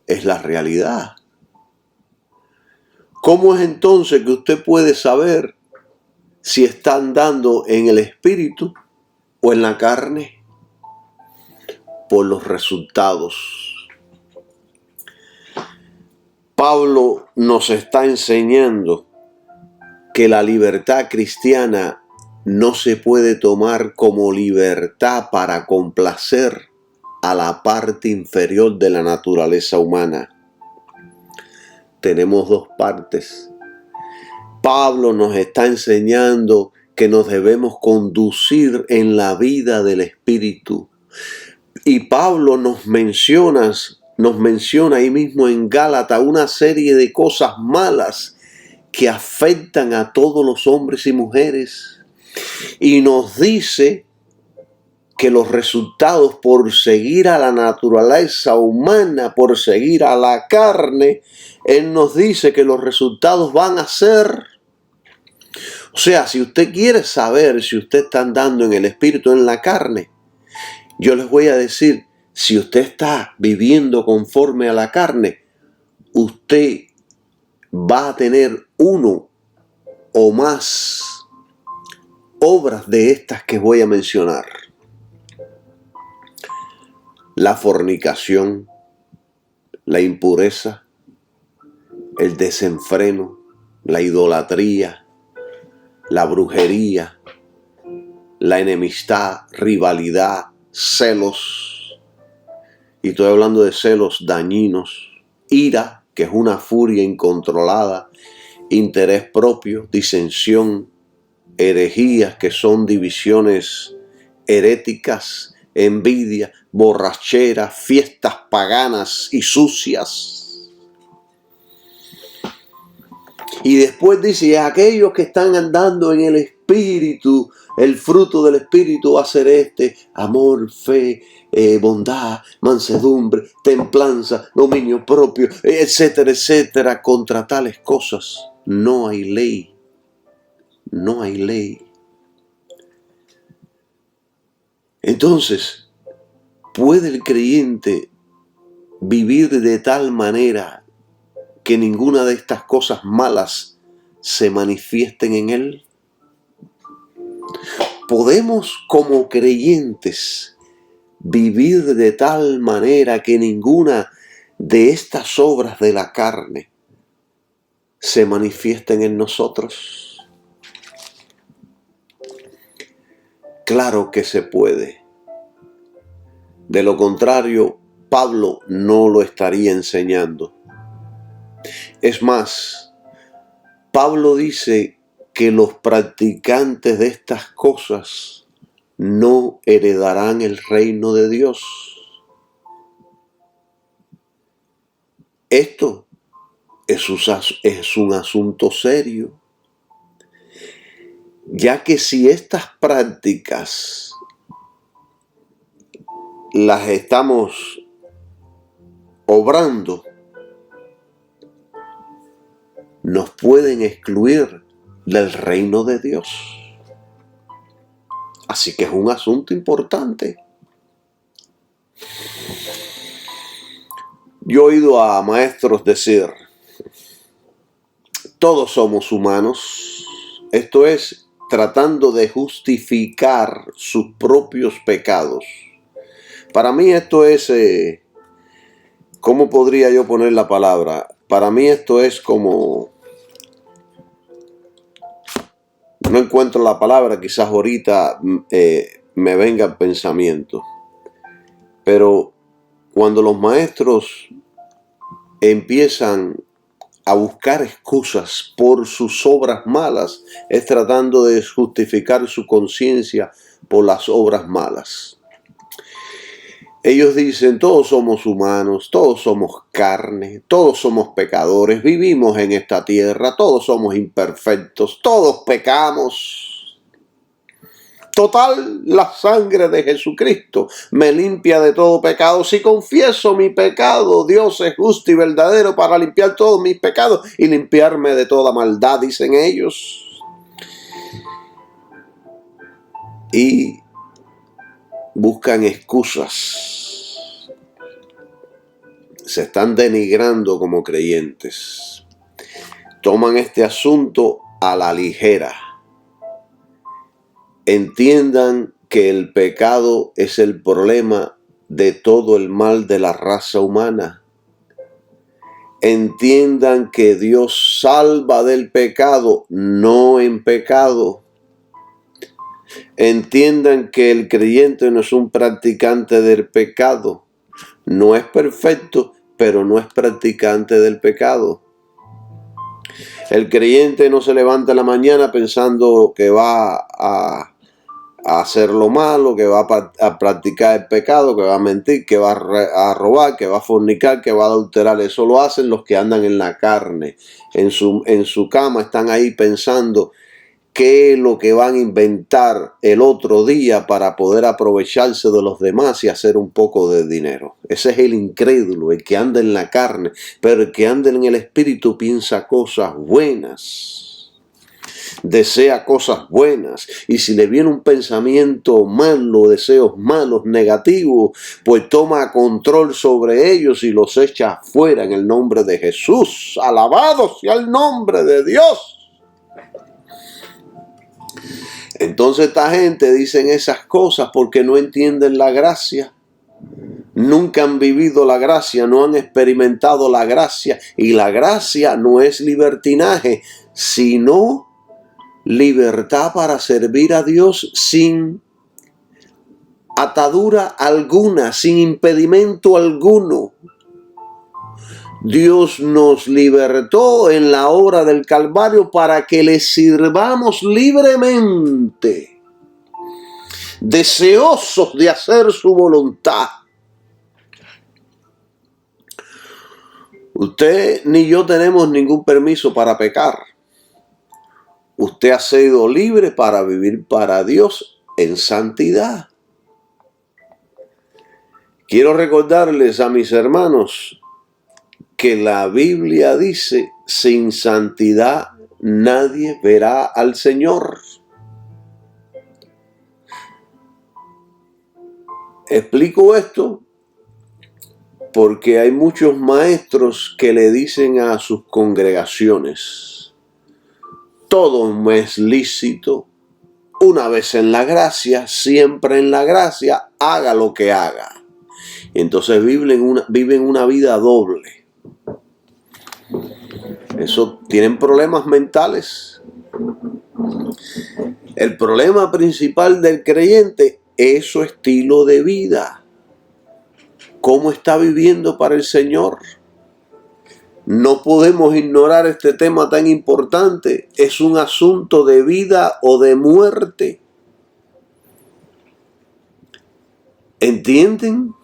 Es la realidad. ¿Cómo es entonces que usted puede saber si está andando en el espíritu o en la carne? Por los resultados. Pablo nos está enseñando que la libertad cristiana no se puede tomar como libertad para complacer a la parte inferior de la naturaleza humana. Tenemos dos partes. Pablo nos está enseñando que nos debemos conducir en la vida del Espíritu. Y Pablo nos menciona ahí mismo en Gálatas una serie de cosas malas que afectan a todos los hombres y mujeres. Y nos dice que los resultados por seguir a la naturaleza humana, por seguir a la carne, Él nos dice que los resultados van a ser... O sea, si usted quiere saber si usted está andando en el espíritu o en la carne, yo les voy a decir, si usted está viviendo conforme a la carne, usted va a tener uno o más obras de estas que voy a mencionar. la fornicación, la impureza, el desenfreno, la idolatría, la brujería, la enemistad, rivalidad, celos. Y estoy hablando de celos dañinos, ira, que es una furia incontrolada, interés propio, disensión, herejías, que son divisiones heréticas, envidia, borrachera, fiestas paganas y sucias. Y después dice, aquellos que están andando en el Espíritu, el fruto del Espíritu va a ser este: amor, fe, bondad, mansedumbre, templanza, dominio propio, etcétera, etcétera. Contra tales cosas no hay ley. No hay ley. Entonces, ¿puede el creyente vivir de tal manera que ninguna de estas cosas malas se manifiesten en él? ¿Podemos como creyentes vivir de tal manera que ninguna de estas obras de la carne se manifiesten en nosotros? Claro que se puede. De lo contrario, Pablo no lo estaría enseñando. Es más, Pablo dice que los practicantes de estas cosas no heredarán el reino de Dios. Esto es un asunto serio, ya que si estas prácticas las estamos obrando, nos pueden excluir del reino de Dios. Así que es un asunto importante. Yo he oído a maestros decir, todos somos humanos. Esto es, tratando de justificar sus propios pecados. Para mí esto es, ¿cómo podría yo poner la palabra? Para mí esto es como, no encuentro la palabra, quizás ahorita me venga el pensamiento. Pero cuando los maestros empiezan a buscar excusas por sus obras malas, es tratando de justificar su conciencia por las obras malas. Ellos dicen, todos somos humanos, todos somos carne, todos somos pecadores, vivimos en esta tierra, todos somos imperfectos, todos pecamos. Total, la sangre de Jesucristo me limpia de todo pecado. Si confieso mi pecado, Dios es justo y verdadero para limpiar todos mis pecados y limpiarme de toda maldad, dicen ellos. Y buscan excusas. Se están denigrando como creyentes. Toman este asunto a la ligera. Entiendan que el pecado es el problema de todo el mal de la raza humana. Entiendan que Dios salva del pecado, no en pecado. Entiendan que el creyente no es un practicante del pecado. No es perfecto, pero no es practicante del pecado. El creyente no se levanta en la mañana pensando que va a hacer lo malo, que va a practicar el pecado, que va a mentir, que va a robar, que va a fornicar, que va a adulterar. Eso lo hacen los que andan en la carne. En su cama están ahí pensando qué es lo que van a inventar el otro día para poder aprovecharse de los demás y hacer un poco de dinero. Ese es el incrédulo, el que anda en la carne, pero el que anda en el espíritu piensa cosas buenas. Desea cosas buenas, y si le viene un pensamiento malo, deseos malos, negativos, pues toma control sobre ellos y los echa fuera en el nombre de Jesús. Alabado sea el nombre de Dios. Entonces esta gente dicen esas cosas porque no entienden la gracia, nunca han vivido la gracia, no han experimentado la gracia, y la gracia no es libertinaje, sino libertad para servir a Dios sin atadura alguna, sin impedimento alguno. Dios nos libertó en la obra del Calvario para que le sirvamos libremente, deseosos de hacer su voluntad. Usted ni yo tenemos ningún permiso para pecar. Usted ha sido libre para vivir para Dios en santidad. Quiero recordarles a mis hermanos que la Biblia dice, sin santidad nadie verá al Señor. Explico esto porque hay muchos maestros que le dicen a sus congregaciones, todo me es lícito, una vez en la gracia, siempre en la gracia, haga lo que haga. Entonces viven una vida doble. Eso, tienen problemas mentales. El problema principal del creyente es su estilo de vida. ¿Cómo está viviendo para el Señor? No podemos ignorar este tema tan importante. Es un asunto de vida o de muerte. ¿Entienden?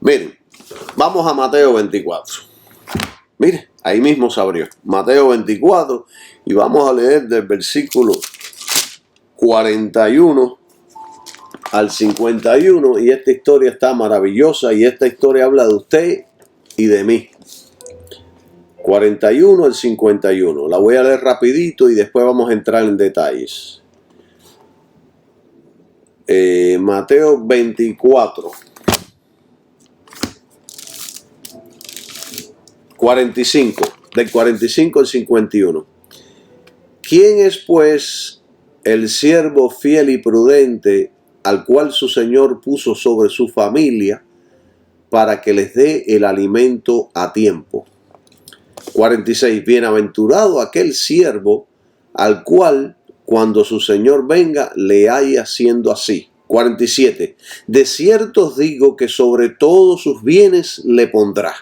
Miren, vamos a Mateo 24. Miren, ahí mismo se abrió. Mateo 24 y vamos a leer del versículo 41 al 51, y esta historia está maravillosa, y esta historia habla de usted y de mí. 41 al 51. La voy a leer rapidito y después vamos a entrar en detalles. Mateo 24. 45. Del 45 al 51. ¿Quién es pues el siervo fiel y prudente al cual su Señor puso sobre su familia para que les dé el alimento a tiempo? 46. Bienaventurado aquel siervo al cual cuando su Señor venga le haya haciendo así. 47. De cierto os digo que sobre todos sus bienes le pondrá.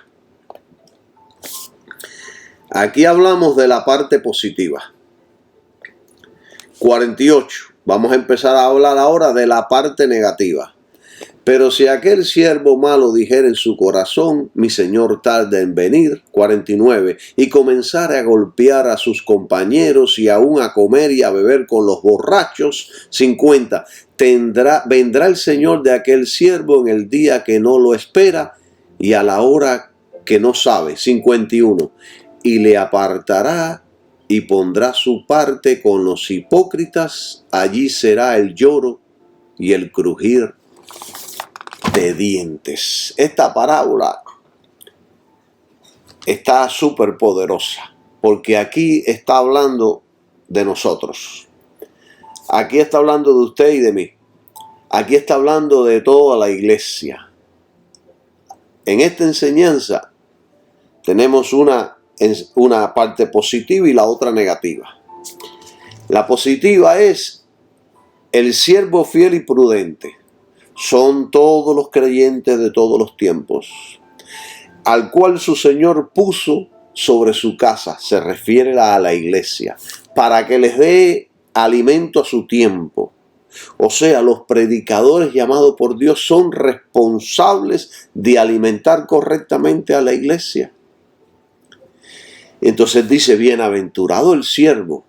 Aquí hablamos de la parte positiva. 48. Vamos a empezar a hablar ahora de la parte negativa. Pero si aquel siervo malo dijera en su corazón, mi señor tarda en venir, 49, y comenzara a golpear a sus compañeros y aún a comer y a beber con los borrachos, 50, vendrá el señor de aquel siervo en el día que no lo espera y a la hora que no sabe, 51, y le apartará y pondrá su parte con los hipócritas, allí será el lloro y el crujir de dientes. Esta parábola está súper poderosa, porque aquí está hablando de nosotros. Aquí está hablando de usted y de mí. Aquí está hablando de toda la iglesia. En esta enseñanza tenemos una parte positiva y la otra negativa. La positiva es el siervo fiel y prudente. Son todos los creyentes de todos los tiempos, al cual su Señor puso sobre su casa, se refiere a la iglesia, para que les dé alimento a su tiempo. O sea, los predicadores llamados por Dios son responsables de alimentar correctamente a la iglesia. Entonces dice, bienaventurado el siervo.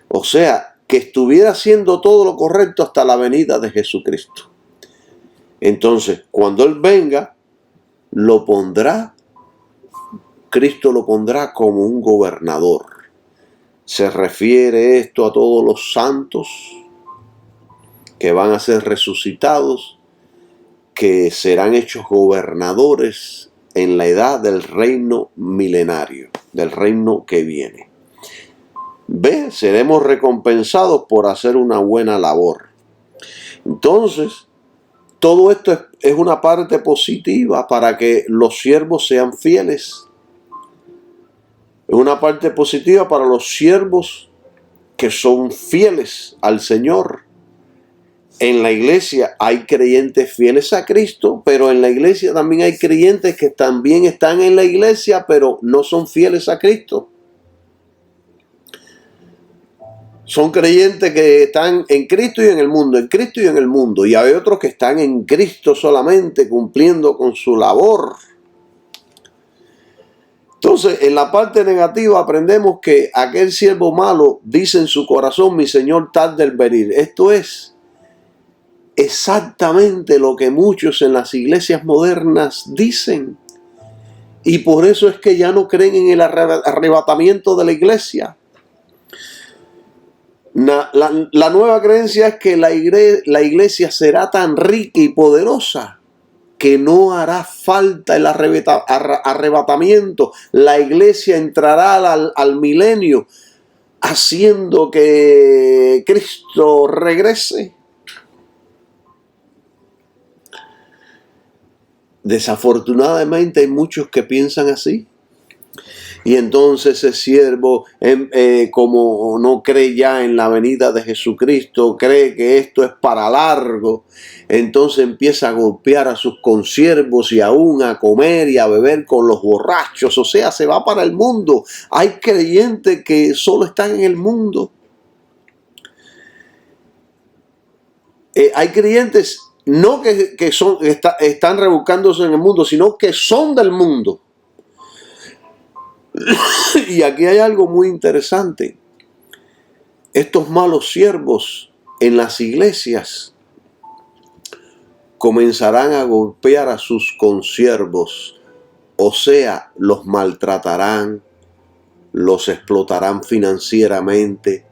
O sea, que estuviera haciendo todo lo correcto hasta la venida de Jesucristo. Entonces, cuando Él venga, Cristo lo pondrá como un gobernador. Se refiere esto a todos los santos que van a ser resucitados, que serán hechos gobernadores en la edad del reino milenario, del reino que viene. Seremos recompensados por hacer una buena labor. Entonces, todo esto es una parte positiva para que los siervos sean fieles. Es una parte positiva para los siervos que son fieles al Señor. En la iglesia hay creyentes fieles a Cristo, pero en la iglesia también hay creyentes que también están en la iglesia, pero no son fieles a Cristo. Son creyentes que están en Cristo y en el mundo, en Cristo y en el mundo. Y hay otros que están en Cristo solamente, cumpliendo con su labor. Entonces, en la parte negativa aprendemos que aquel siervo malo dice en su corazón, mi Señor tarda en venir. Esto es exactamente lo que muchos en las iglesias modernas dicen. Y por eso es que ya no creen en el arrebatamiento de la iglesia. La nueva creencia es que la iglesia será tan rica y poderosa que no hará falta el arrebatamiento. La iglesia entrará al milenio haciendo que Cristo regrese. Desafortunadamente hay muchos que piensan así. Y entonces ese siervo, como no cree ya en la venida de Jesucristo, cree que esto es para largo, entonces empieza a golpear a sus consiervos y aún a comer y a beber con los borrachos. O sea, se va para el mundo. Hay creyentes que solo están en el mundo. Hay creyentes no que están rebuscándose en el mundo, sino que son del mundo. Y aquí hay algo muy interesante. Estos malos siervos en las iglesias comenzarán a golpear a sus consiervos, o sea, los maltratarán, los explotarán financieramente,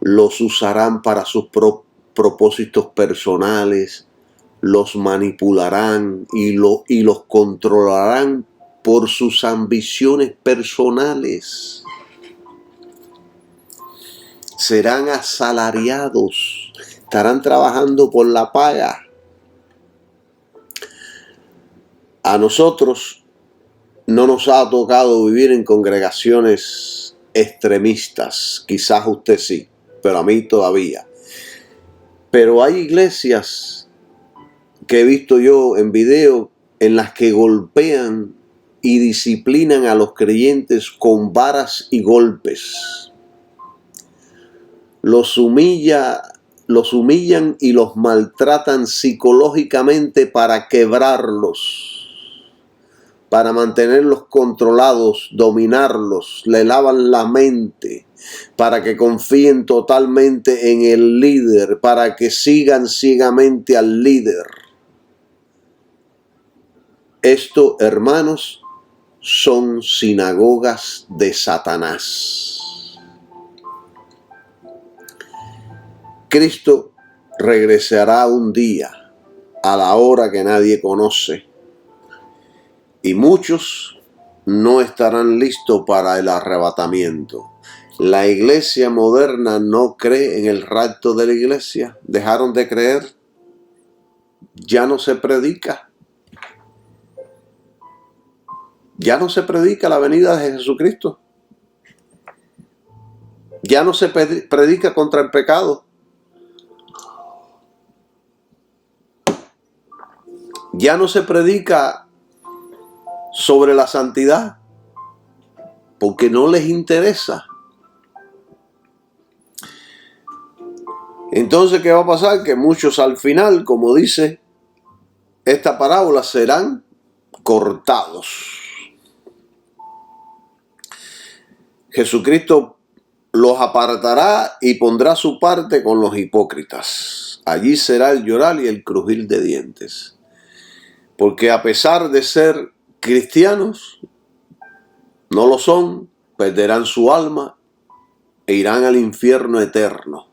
los usarán para sus propósitos personales, los manipularán y los controlarán por sus ambiciones personales. Serán asalariados, estarán trabajando por la paga. A nosotros no nos ha tocado vivir en congregaciones extremistas, quizás usted sí, pero a mí todavía. Pero hay iglesias que he visto yo en video en las que golpean y disciplinan a los creyentes con varas y golpes. Los humillan y los maltratan psicológicamente para quebrarlos, para mantenerlos controlados, dominarlos. Le lavan la mente para que confíen totalmente en el líder, para que sigan ciegamente al líder. Esto, hermanos, son sinagogas de Satanás. Cristo regresará un día a la hora que nadie conoce y muchos no estarán listos para el arrebatamiento. La iglesia moderna no cree en el rapto de la iglesia. Dejaron de creer. Ya no se predica. Ya no se predica la venida de Jesucristo. Ya no se predica contra el pecado. Ya no se predica sobre la santidad, porque no les interesa. Entonces, ¿qué va a pasar? Que muchos al final, como dice esta parábola, serán cortados. Jesucristo los apartará y pondrá su parte con los hipócritas. Allí será el llorar y el crujir de dientes. Porque a pesar de ser cristianos, no lo son, perderán su alma e irán al infierno eterno.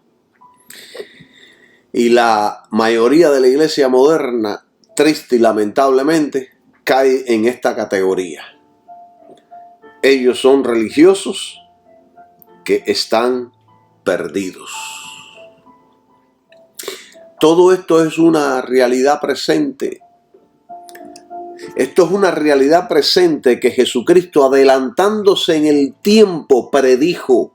Y la mayoría de la iglesia moderna, triste y lamentablemente, cae en esta categoría. Ellos son religiosos que están perdidos. Todo esto es una realidad presente. Esto es una realidad presente que Jesucristo, adelantándose en el tiempo, predijo.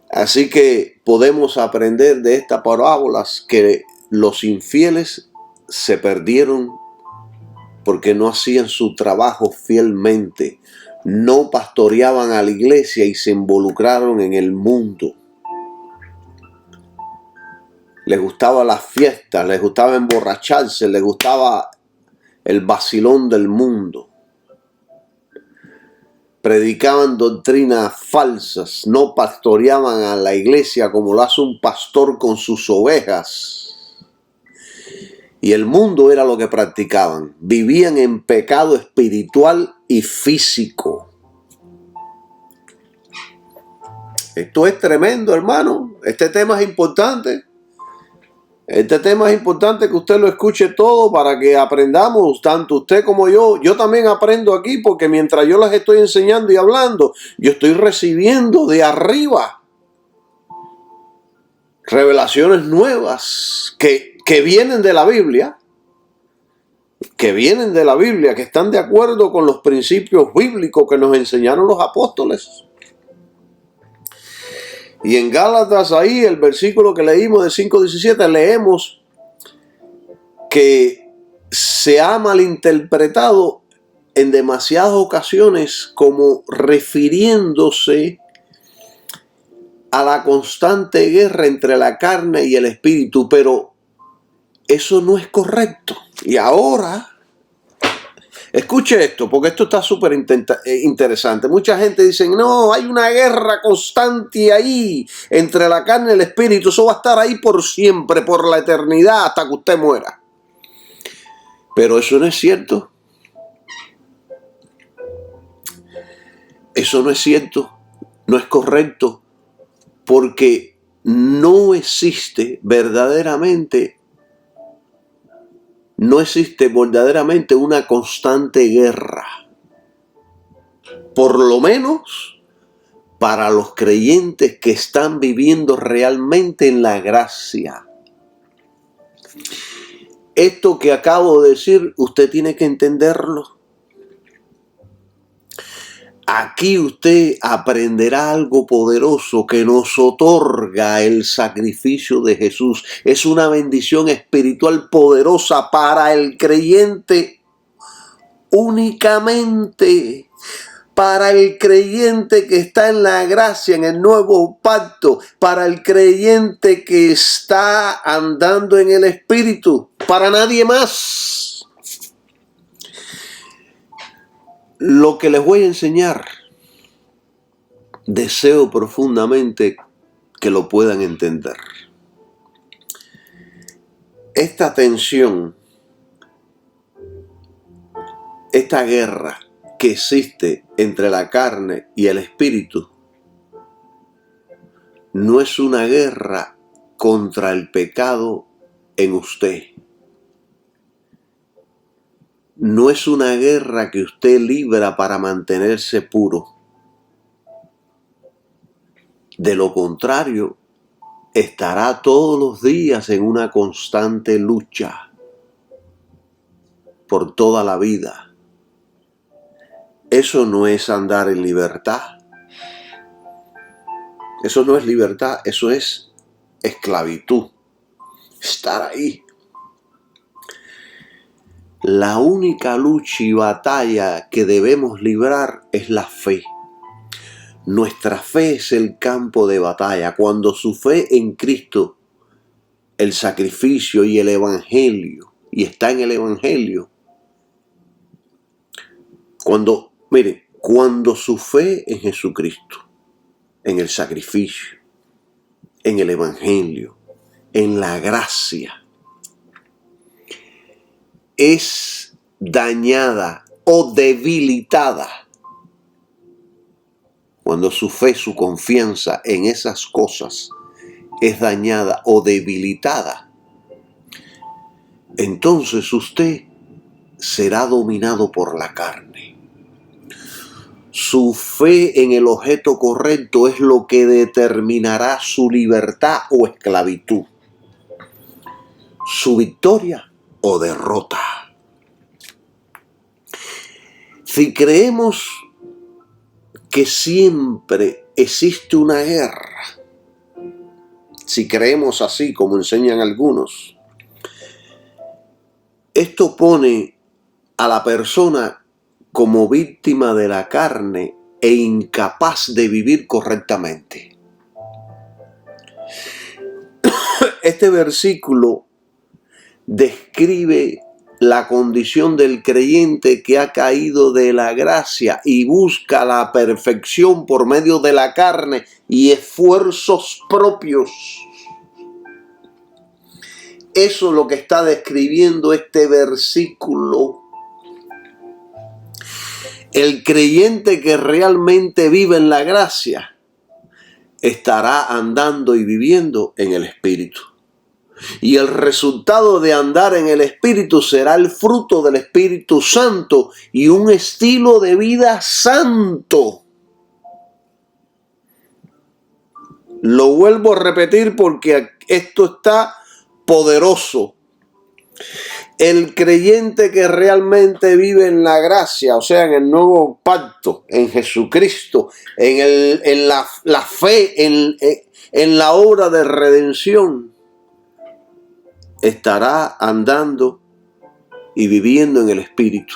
Así que podemos aprender de estas parábolas que los infieles se perdieron porque no hacían su trabajo fielmente, no pastoreaban a la iglesia y se involucraron en el mundo. Les gustaba las fiestas, les gustaba emborracharse, les gustaba el vacilón del mundo. Predicaban doctrinas falsas, no pastoreaban a la iglesia como lo hace un pastor con sus ovejas. Y el mundo era lo que practicaban. Vivían en pecado espiritual y físico. Esto es tremendo, hermano. Este tema es importante. Este tema es importante que usted lo escuche todo para que aprendamos, tanto usted como yo. Yo también aprendo aquí porque mientras yo les estoy enseñando y hablando, yo estoy recibiendo de arriba revelaciones nuevas que vienen de la Biblia, que están de acuerdo con los principios bíblicos que nos enseñaron los apóstoles. Y en Gálatas, ahí el versículo que leímos de 5:17, leemos que se ha malinterpretado en demasiadas ocasiones como refiriéndose a la constante guerra entre la carne y el espíritu, pero eso no es correcto. Y ahora, escuche esto, porque esto está súper interesante. Mucha gente dice, no, hay una guerra constante ahí entre la carne y el espíritu. Eso va a estar ahí por siempre, por la eternidad, hasta que usted muera. Pero eso no es cierto. Eso no es cierto. No es correcto. Porque no existe verdaderamente una constante guerra. Por lo menos para los creyentes que están viviendo realmente en la gracia. Esto que acabo de decir, usted tiene que entenderlo. Aquí usted aprenderá algo poderoso que nos otorga el sacrificio de Jesús. Es una bendición espiritual poderosa para el creyente únicamente. Para el creyente que está en la gracia, en el nuevo pacto. Para el creyente que está andando en el Espíritu. Para nadie más. Lo que les voy a enseñar, deseo profundamente que lo puedan entender. Esta tensión, esta guerra que existe entre la carne y el espíritu, no es una guerra contra el pecado en usted. No es una guerra que usted libra para mantenerse puro. De lo contrario, estará todos los días en una constante lucha por toda la vida. Eso no es andar en libertad. Eso no es libertad, eso es esclavitud. Estar ahí. La única lucha y batalla que debemos librar es la fe. Nuestra fe es el campo de batalla. Cuando su fe en Cristo, el sacrificio y el evangelio, y está en el evangelio, cuando su fe en Jesucristo, en el sacrificio, en el evangelio, en la gracia, es dañada o debilitada, cuando su fe, su confianza en esas cosas es dañada o debilitada, entonces usted será dominado por la carne. Su fe en el objeto correcto es lo que determinará su libertad o esclavitud. su victoria o derrota. Si creemos que siempre existe una guerra, si creemos así como enseñan algunos, esto pone a la persona como víctima de la carne e incapaz de vivir correctamente. Este versículo describe la condición del creyente que ha caído de la gracia y busca la perfección por medio de la carne y esfuerzos propios. Eso es lo que está describiendo este versículo. El creyente que realmente vive en la gracia estará andando y viviendo en el Espíritu. Y el resultado de andar en el Espíritu será el fruto del Espíritu Santo y un estilo de vida santo. Lo vuelvo a repetir porque esto está poderoso. El creyente que realmente vive en la gracia, o sea, en el nuevo pacto, en Jesucristo, en la fe, en la obra de redención, estará andando y viviendo en el Espíritu.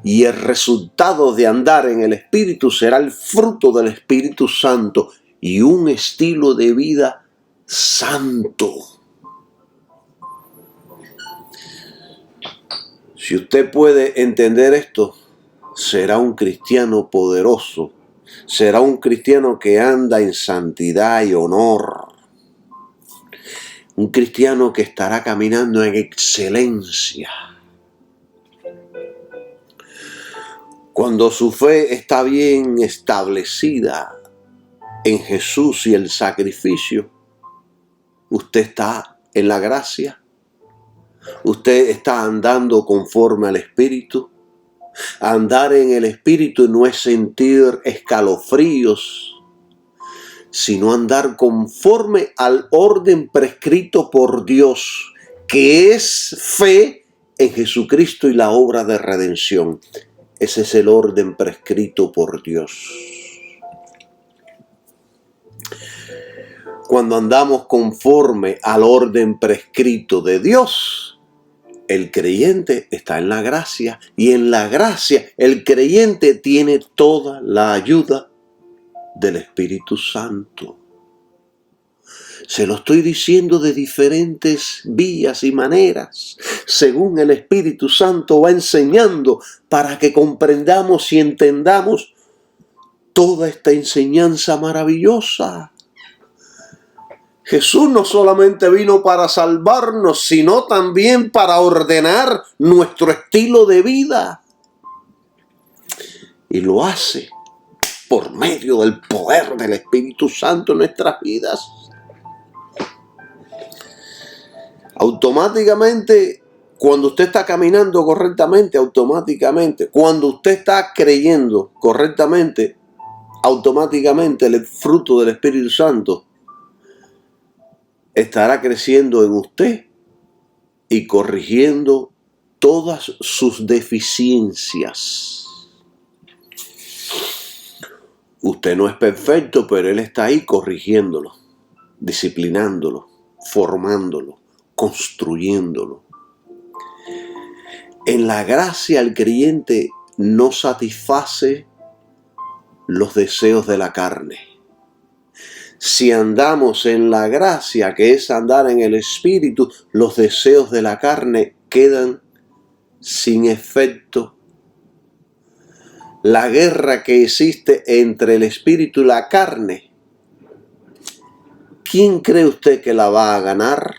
Y el resultado de andar en el Espíritu será el fruto del Espíritu Santo y un estilo de vida santo. Si usted puede entender esto, será un cristiano poderoso, será un cristiano que anda en santidad y honor, un cristiano que estará caminando en excelencia. Cuando su fe está bien establecida en Jesús y el sacrificio, usted está en la gracia. Usted está andando conforme al Espíritu. Andar en el Espíritu no es sentir escalofríos, sino andar conforme al orden prescrito por Dios, que es fe en Jesucristo y la obra de redención. Ese es el orden prescrito por Dios. Cuando andamos conforme al orden prescrito de Dios, el creyente está en la gracia, y en la gracia el creyente tiene toda la ayuda del Espíritu Santo. Se lo estoy diciendo de diferentes vías y maneras, según el Espíritu Santo va enseñando, para que comprendamos y entendamos toda esta enseñanza maravillosa. Jesús no solamente vino para salvarnos, sino también para ordenar nuestro estilo de vida. Y lo hace por medio del poder del Espíritu Santo en nuestras vidas. Automáticamente, cuando usted está caminando correctamente, automáticamente, cuando usted está creyendo correctamente, automáticamente el fruto del Espíritu Santo estará creciendo en usted y corrigiendo todas sus deficiencias. Usted no es perfecto, pero Él está ahí corrigiéndolo, disciplinándolo, formándolo, construyéndolo. En la gracia el creyente no satisface los deseos de la carne. Si andamos en la gracia, que es andar en el Espíritu, los deseos de la carne quedan sin efecto. La guerra que existe entre el Espíritu y la carne, ¿quién cree usted que la va a ganar?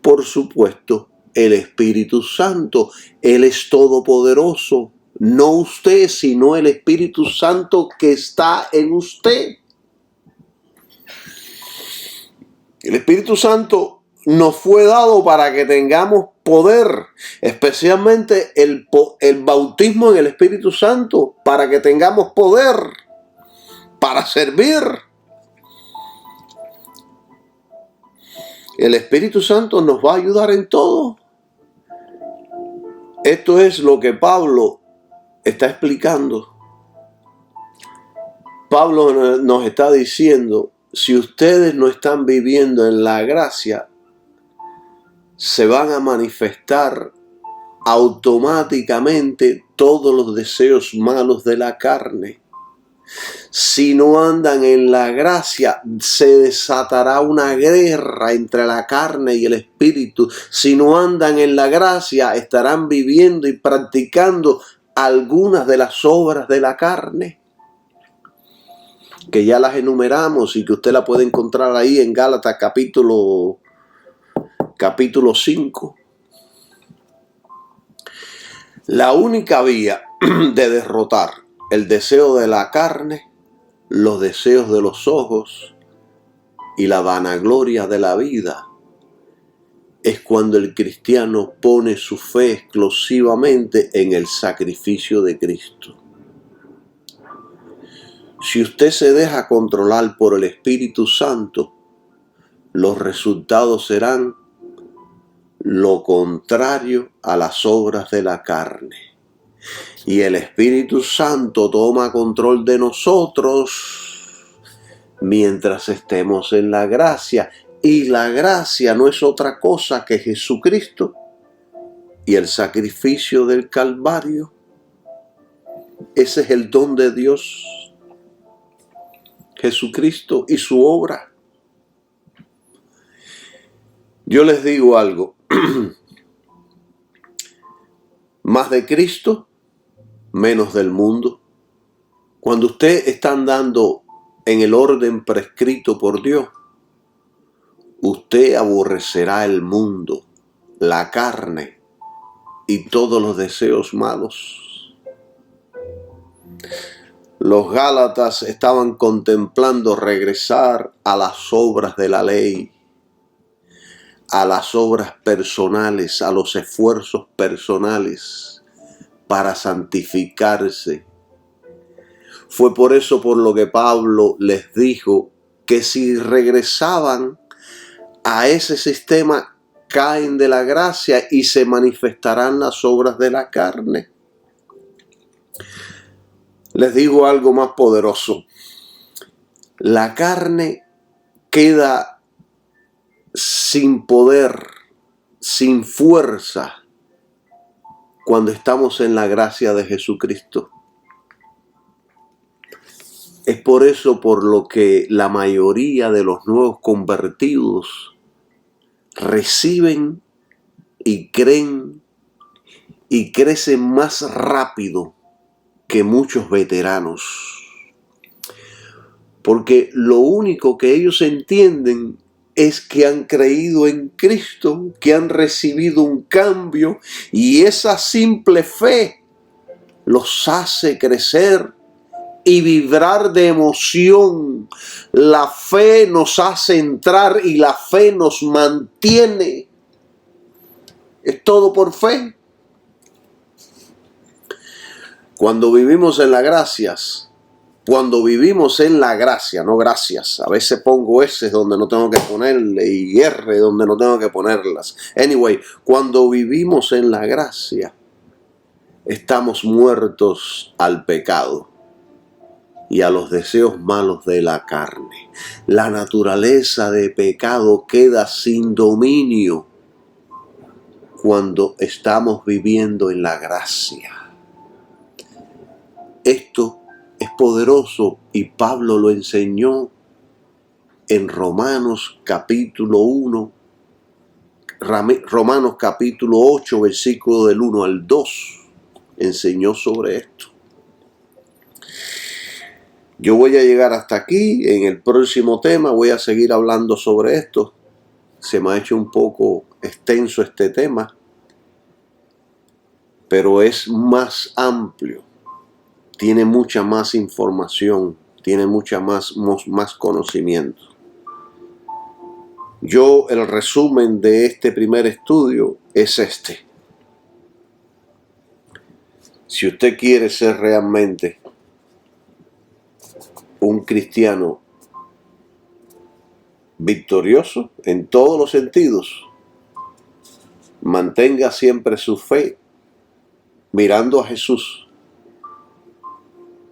Por supuesto, el Espíritu Santo. Él es todopoderoso. No usted, sino el Espíritu Santo que está en usted. El Espíritu Santo nos fue dado para que tengamos poder, especialmente el bautismo en el Espíritu Santo, para que tengamos poder para servir. El Espíritu Santo nos va a ayudar en todo. Esto es lo que Pablo está explicando. Pablo nos está diciendo, si ustedes no están viviendo en la gracia, se van a manifestar automáticamente todos los deseos malos de la carne. Si no andan en la gracia, se desatará una guerra entre la carne y el espíritu. Si no andan en la gracia, estarán viviendo y practicando algunas de las obras de la carne, que ya las enumeramos y que usted la puede encontrar ahí en Gálatas capítulo 5. La única vía de derrotar el deseo de la carne, los deseos de los ojos y la vanagloria de la vida es cuando el cristiano pone su fe exclusivamente en el sacrificio de Cristo. Si usted se deja controlar por el Espíritu Santo, los resultados serán lo contrario a las obras de la carne. Y el Espíritu Santo toma control de nosotros mientras estemos en la gracia. Y la gracia no es otra cosa que Jesucristo y el sacrificio del Calvario. Ese es el don de Dios, Jesucristo y su obra. Yo les digo algo, más de Cristo, menos del mundo. Cuando usted está andando en el orden prescrito por Dios, usted aborrecerá el mundo, la carne y todos los deseos malos. Los Gálatas estaban contemplando regresar a las obras de la ley, a las obras personales, a los esfuerzos personales para santificarse. Fue por eso por lo que Pablo les dijo que si regresaban a ese sistema, caen de la gracia y se manifestarán las obras de la carne. Les digo algo más poderoso. La carne queda sin poder, sin fuerza, cuando estamos en la gracia de Jesucristo. Es por eso por lo que la mayoría de los nuevos convertidos reciben y creen y crecen más rápido que muchos veteranos. Porque lo único que ellos entienden es que han creído en Cristo, que han recibido un cambio, y esa simple fe los hace crecer y vibrar de emoción. La fe nos hace entrar y la fe nos mantiene. Es todo por fe. Cuando vivimos en las gracias, no gracias, a veces pongo S donde no tengo que ponerle y R donde no tengo que ponerlas. Anyway, cuando vivimos en la gracia, estamos muertos al pecado y a los deseos malos de la carne. La naturaleza de pecado queda sin dominio cuando estamos viviendo en la gracia. Esto es poderoso y Pablo lo enseñó en Romanos capítulo 1, Romanos capítulo 8, versículo del 1 al 2. Enseñó sobre esto. Yo voy a llegar hasta aquí. En el próximo tema voy a seguir hablando sobre esto. Se me ha hecho un poco extenso este tema, pero es más amplio. Tiene mucha más información, tiene mucha más conocimiento. El resumen de este primer estudio es este. Si usted quiere ser realmente un cristiano victorioso en todos los sentidos. Mantenga siempre su fe mirando a Jesús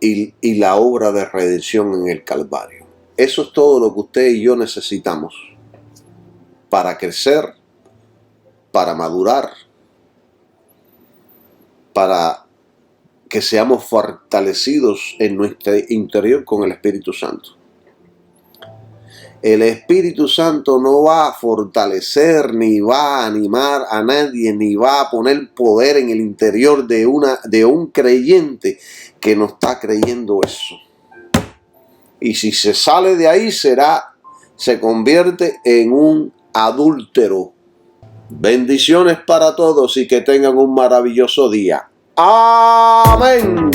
y la obra de redención en el Calvario. Eso es todo lo que usted y yo necesitamos para crecer, para madurar, para que seamos fortalecidos en nuestro interior con el Espíritu Santo. El Espíritu Santo no va a fortalecer, ni va a animar a nadie, ni va a poner poder en el interior de un creyente que no está creyendo eso. Y si se sale de ahí, se convierte en un adúltero. Bendiciones para todos y que tengan un maravilloso día. Amén.